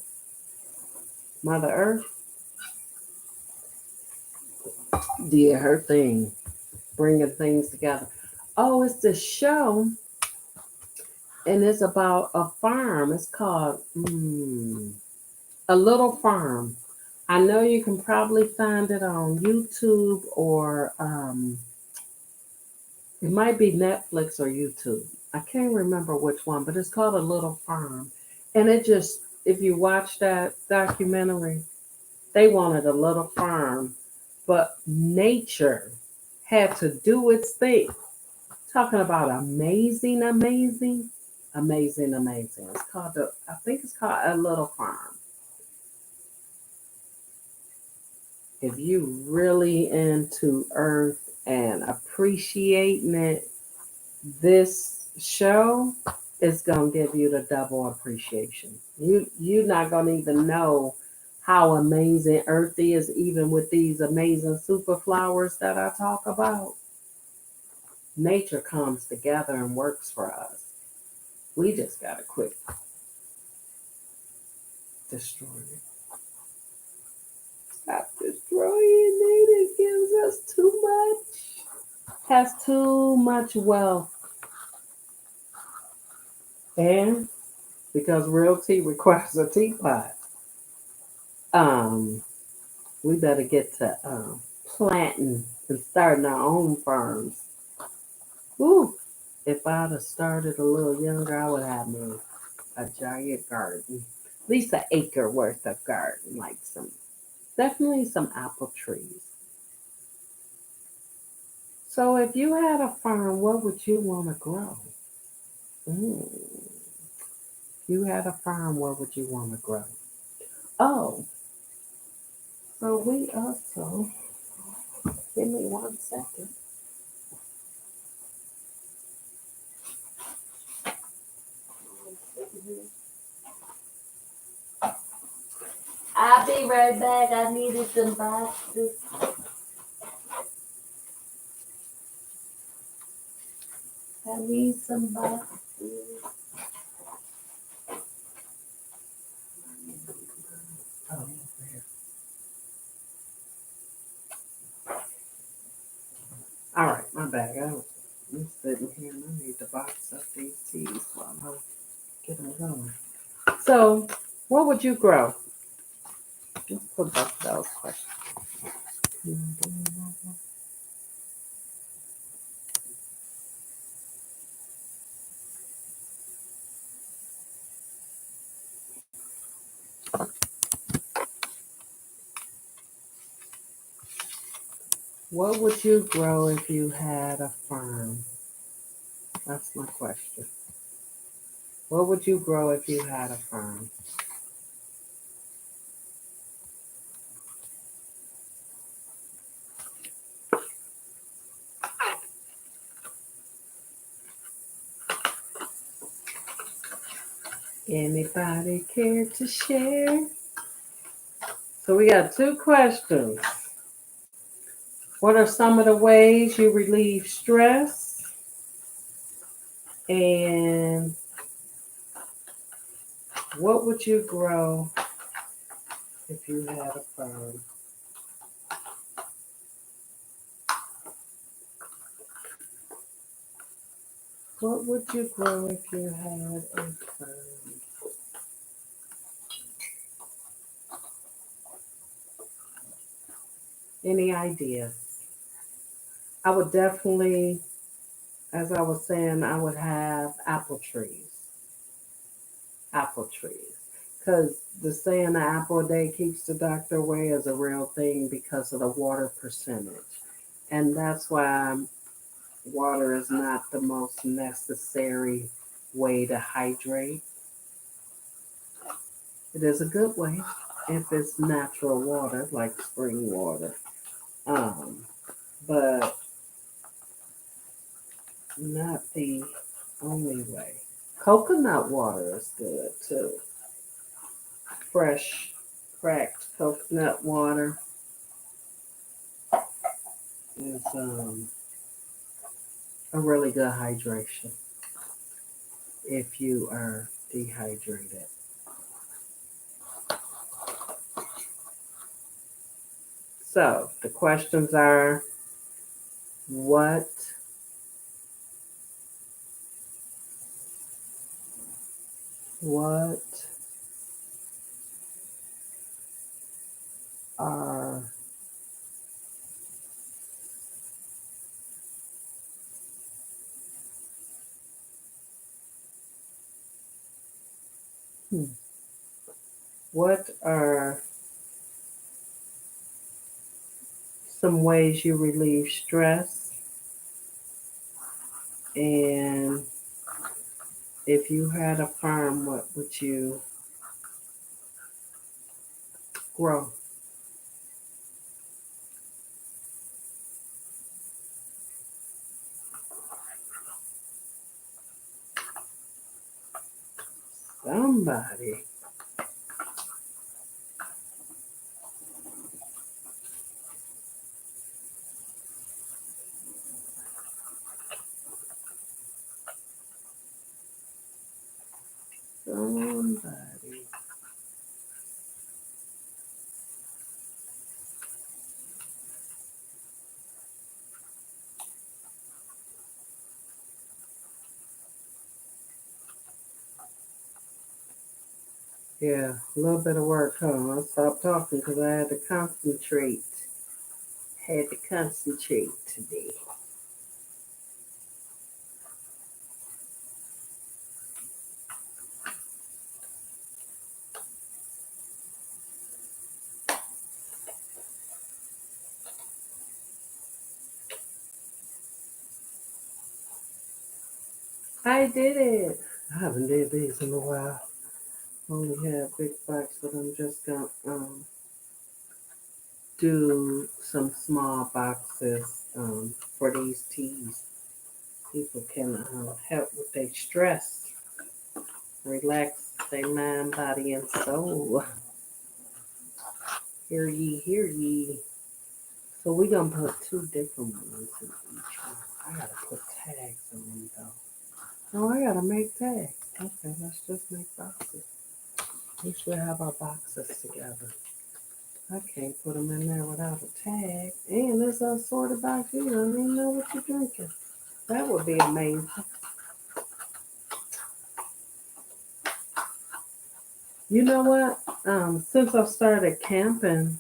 Mother Earth did her thing, bringing things together. Oh, it's the show, and it's about a farm. It's called A Little Farm. I know you can probably find it on YouTube or it might be Netflix or YouTube. I can't remember which one, but it's called A Little Farm. And it just, if you watch that documentary, they wanted a little farm, but nature had to do its thing. Talking about amazing, amazing, amazing, amazing. It's called I think it's called A Little Farm. If you really into earth and appreciating it, this show is gonna give you the double appreciation. You're not gonna even know how amazing earth is, even with these amazing super flowers that I talk about. Nature comes together and works for us. We just gotta quit destroying it. Stop destroying it. It gives us too much. Has too much wealth. And because real tea requires a teapot, um, we better get to planting and starting our own farms. Ooh, if I'd have started a little younger, I would have me a giant garden, at least an acre worth of garden, like definitely some apple trees. So if you had a farm, what would you want to grow? Mm. If you had a farm, what would you want to grow? Oh, so we also, give me 1 second. I'll be right back. I needed some boxes. I need some boxes. Oh, there. All right, my bag. I'm sitting here and I need to box up these teas while I get them going. So, what would you grow? Let's put both those questions. What would you grow if you had a farm? That's my question. What would you grow if you had a farm? Anybody care to share? So we got two questions. What are some of the ways you relieve stress? And what would you grow if you had a farm? What would you grow if you had a farm? Any ideas? I would definitely, as I was saying, I would have apple trees. Apple trees. Because the saying an apple a day keeps the doctor away is a real thing because of the water percentage. And that's why water is not the most necessary way to hydrate. It is a good way if it's natural water, like spring water. Um, but not the only way. Coconut water is good too. Fresh, cracked coconut water is a really good hydration if you are dehydrated. So the questions are what what are hmm, what are some ways you relieve stress? And if you had a farm, what would you grow? Somebody. Somebody. Yeah, a little bit of work, huh? I stopped talking because I had to concentrate. Had to concentrate today. I did it. I haven't did these in a while. Only had big box, but I'm just gonna do some small boxes for these teas. People can help with their stress, relax their mind, body, and soul. Hear ye, hear ye. So we're gonna put two different ones in each one. I gotta put tags on them though. Oh, I gotta make tags. Okay, let's just make boxes. We should have our boxes together. I can't put them in there without a tag. And there's a sorted box. You don't even know what you're drinking. That would be amazing. You know what? Since I started camping,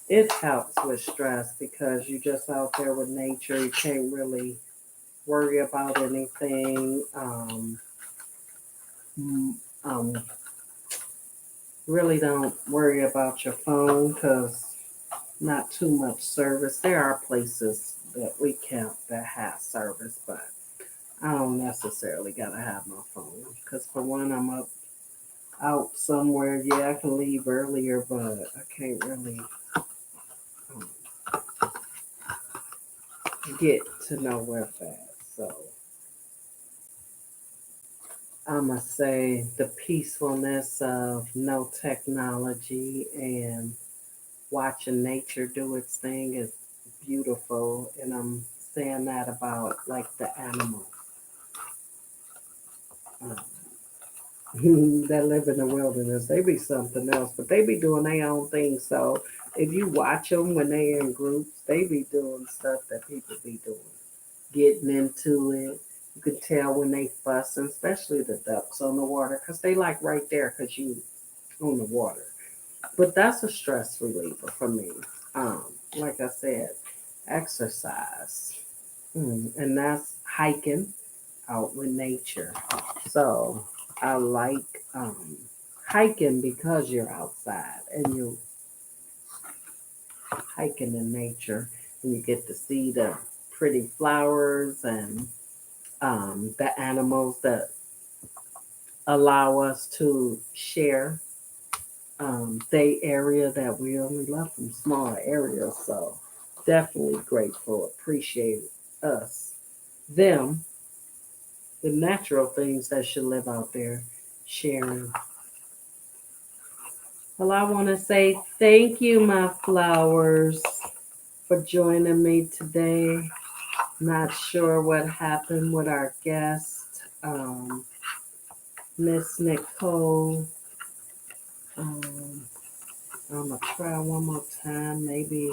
it helps with stress because you're just out there with nature. You can't really worry about anything. Mm, um, really don't worry about your phone because not too much service. There are places that we camp that have service, but I don't necessarily gotta have my phone because for one, I'm up out somewhere. Yeah, I can leave earlier, but I can't really um, get to nowhere fast. So I'ma say the peacefulness of no technology and watching nature do its thing is beautiful, and I'm saying that about like the animals um, that live in the wilderness. They be something else, but they be doing their own thing. So if you watch them when they in groups, they be doing stuff that people be doing, getting into it. You can tell when they fussing, especially the ducks on the water, because they like right there because you on the water. But that's a stress reliever for me. Like I said, exercise. And that's hiking out with nature. So I like hiking because you're outside and you're hiking in nature and you get to see the pretty flowers and the animals that allow us to share they area that we only love from smaller areas. So definitely grateful, appreciate us, them, the natural things that should live out there sharing. Well, I want to say thank you, my flowers, for joining me today. Not sure what happened with our guest, Miss Nicole. Um, I'm going to try one more time. Maybe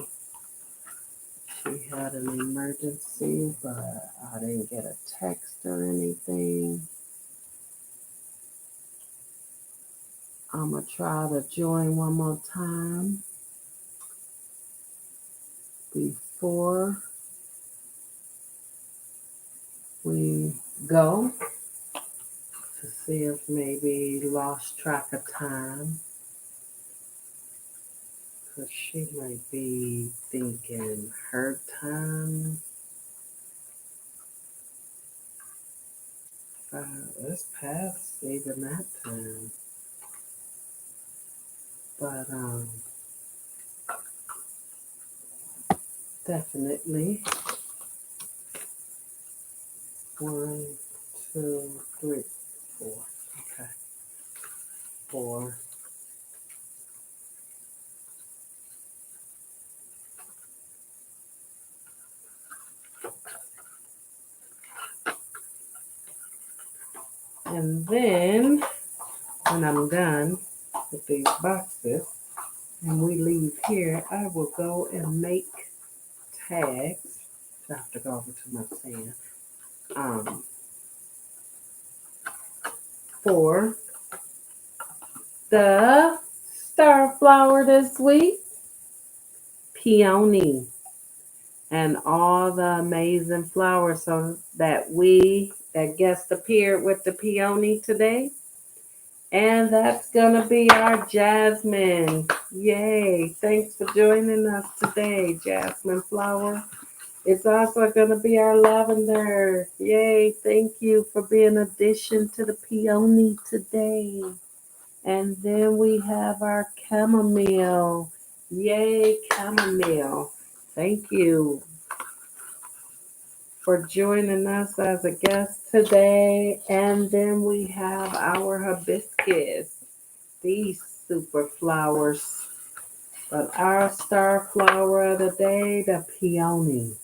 she had an emergency, but I didn't get a text or anything. I'm going to try to join one more time before we go to see if maybe lost track of time. Because she might be thinking her time. It's past even that time. But definitely 1, 2, 3, 4. Okay. 4. And then when I'm done with these boxes and we leave here, I will go and make tags. I have to go over to my stand. For the star flower this week, Peony, and all the amazing flowers so that guest appeared with the peony today. And that's going to be our Jasmine. Yay. Thanks for joining us today, Jasmine Flower. It's also going to be our lavender. Yay. Thank you for being an addition to the peony today. And then we have our chamomile. Yay, chamomile. Thank you for joining us as a guest today. And then we have our hibiscus, these super flowers. But our star flower of the day, the peony,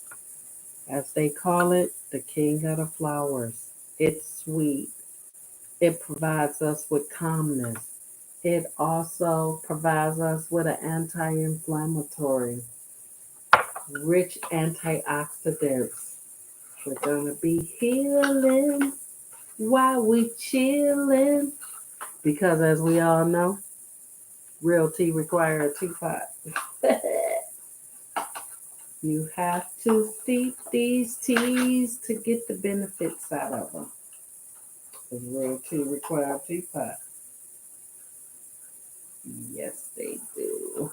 as they call it, the king of the flowers. It's sweet. It provides us with calmness. It also provides us with an anti-inflammatory, rich antioxidants. We're going to be healing while we chilling. Because as we all know, real tea requires a teapot. You have to steep these teas to get the benefits out of them. Because real tea requires a teapot. Yes, they do.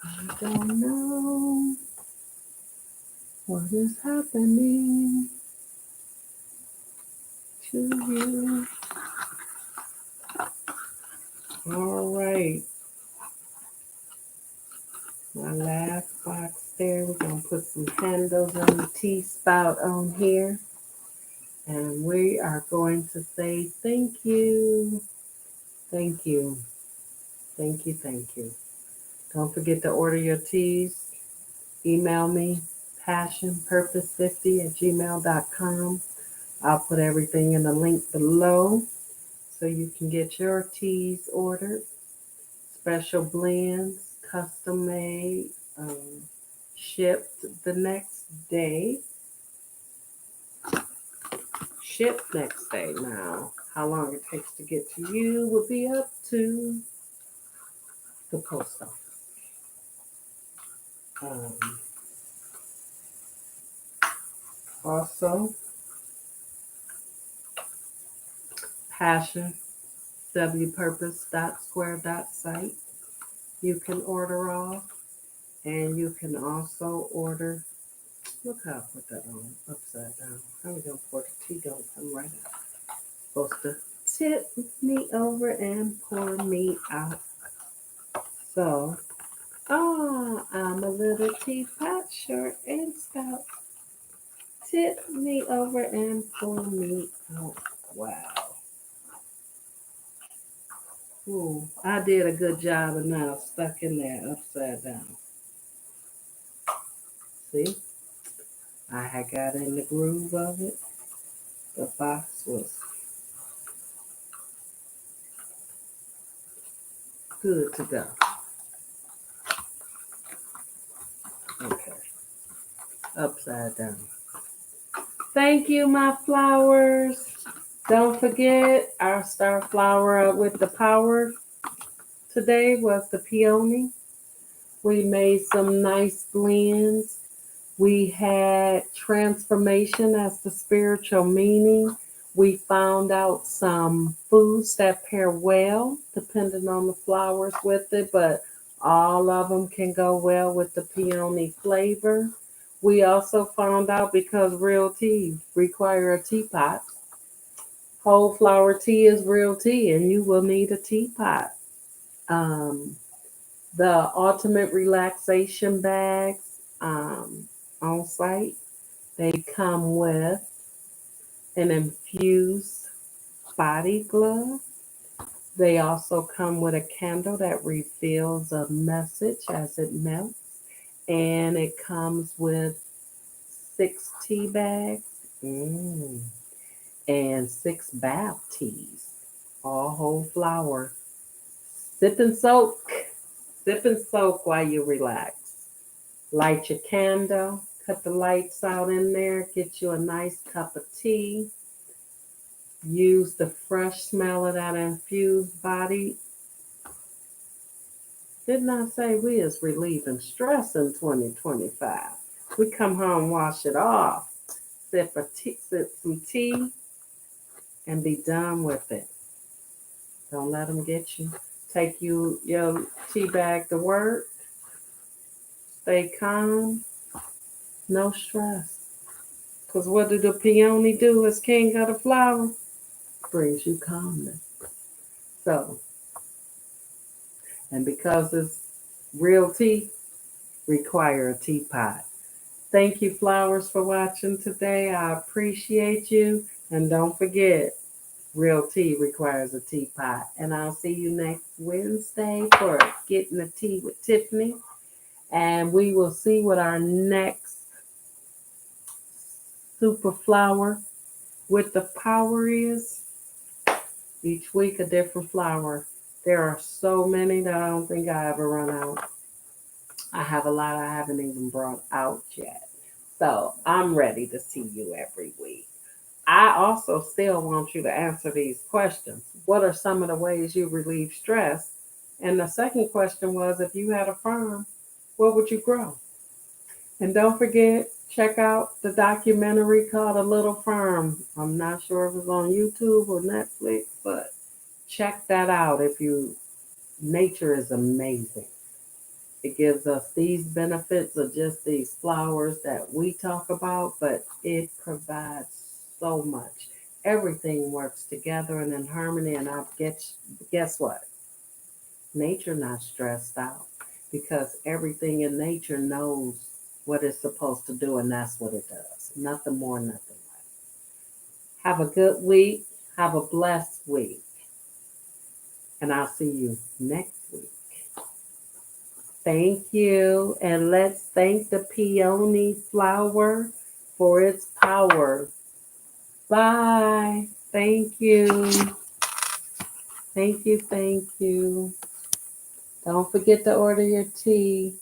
I don't know what is happening to you. All right. My last box there. We're going to put some handles on the tea spout on here. And we are going to say thank you. Thank you. Thank you. Thank you. Don't forget to order your teas. Email me, passionpurpose50@gmail.com. I'll put everything in the link below so you can get your teas ordered. Special blends, custom made, shipped the next day. Shipped next day now. How long it takes to get to you will be up to the post office. Also, passion, wpurpose.square.site. You can order off, and you can also order. Look how I put that on upside down. How are we gonna pour the tea? Don't come right out. Supposed to tip me over and pour me out. So, I'm a little teapot, short and stout. Tip me over and pour me out. Wow. Ooh, I did a good job of now stuck in there upside down. See? I had got in the groove of it. The box was good to go. Okay. Upside down. Thank you, my flowers. Don't forget our star flower with the power today was the peony. We made some nice blends. We had transformation as the spiritual meaning. We found out some foods that pair well, depending on the flowers with it, but all of them can go well with the peony flavor. We also found out because real tea require a teapot. Whole flower tea is real tea, and you will need a teapot. Um, the ultimate relaxation bags on site. They come with an infused body glove. They also come with a candle that reveals a message as it melts. And it comes with 6 tea bags mm, and 6 bath teas, all whole flower. Sip and soak. Sip and soak while you relax. Light your candle, cut the lights out in there, get you a nice cup of tea. Use the fresh smell of that infused body. Didn't I say we is relieving stress in 2025? We come home, wash it off, sip some tea, and be done with it. Don't let them get you. Take your tea bag to work. Stay calm. No stress. Because what do the peony do as king of the flower? Brings you calmness. So, and because it's real tea, require a teapot. Thank you, flowers, for watching today. I appreciate you. And don't forget, real tea requires a teapot. And I'll see you next Wednesday for Getting the Tea with Tiffany. And we will see what our next super flower with the power is. Each week a different flower. There are so many that I don't think I ever run out. I have a lot I haven't even brought out yet. So I'm ready to see you every week. I also still want you to answer these questions. What are some of the ways you relieve stress? And the second question was, if you had a farm, what would you grow? And don't forget, check out the documentary called A Little Farm. I'm not sure if it's on YouTube or Netflix, but check that out. If you Nature is amazing. It gives us these benefits of just these flowers that we talk about, but it provides so much. Everything works together and in harmony. And guess what? Nature not stressed out because everything in nature knows what it's supposed to do, and that's what it does. Nothing more, nothing less. Have a good week. Have a blessed week. And I'll see you next week. Thank you. And let's thank the peony flower for its power. Bye. Thank you. Thank you. Thank you. Don't forget to order your tea.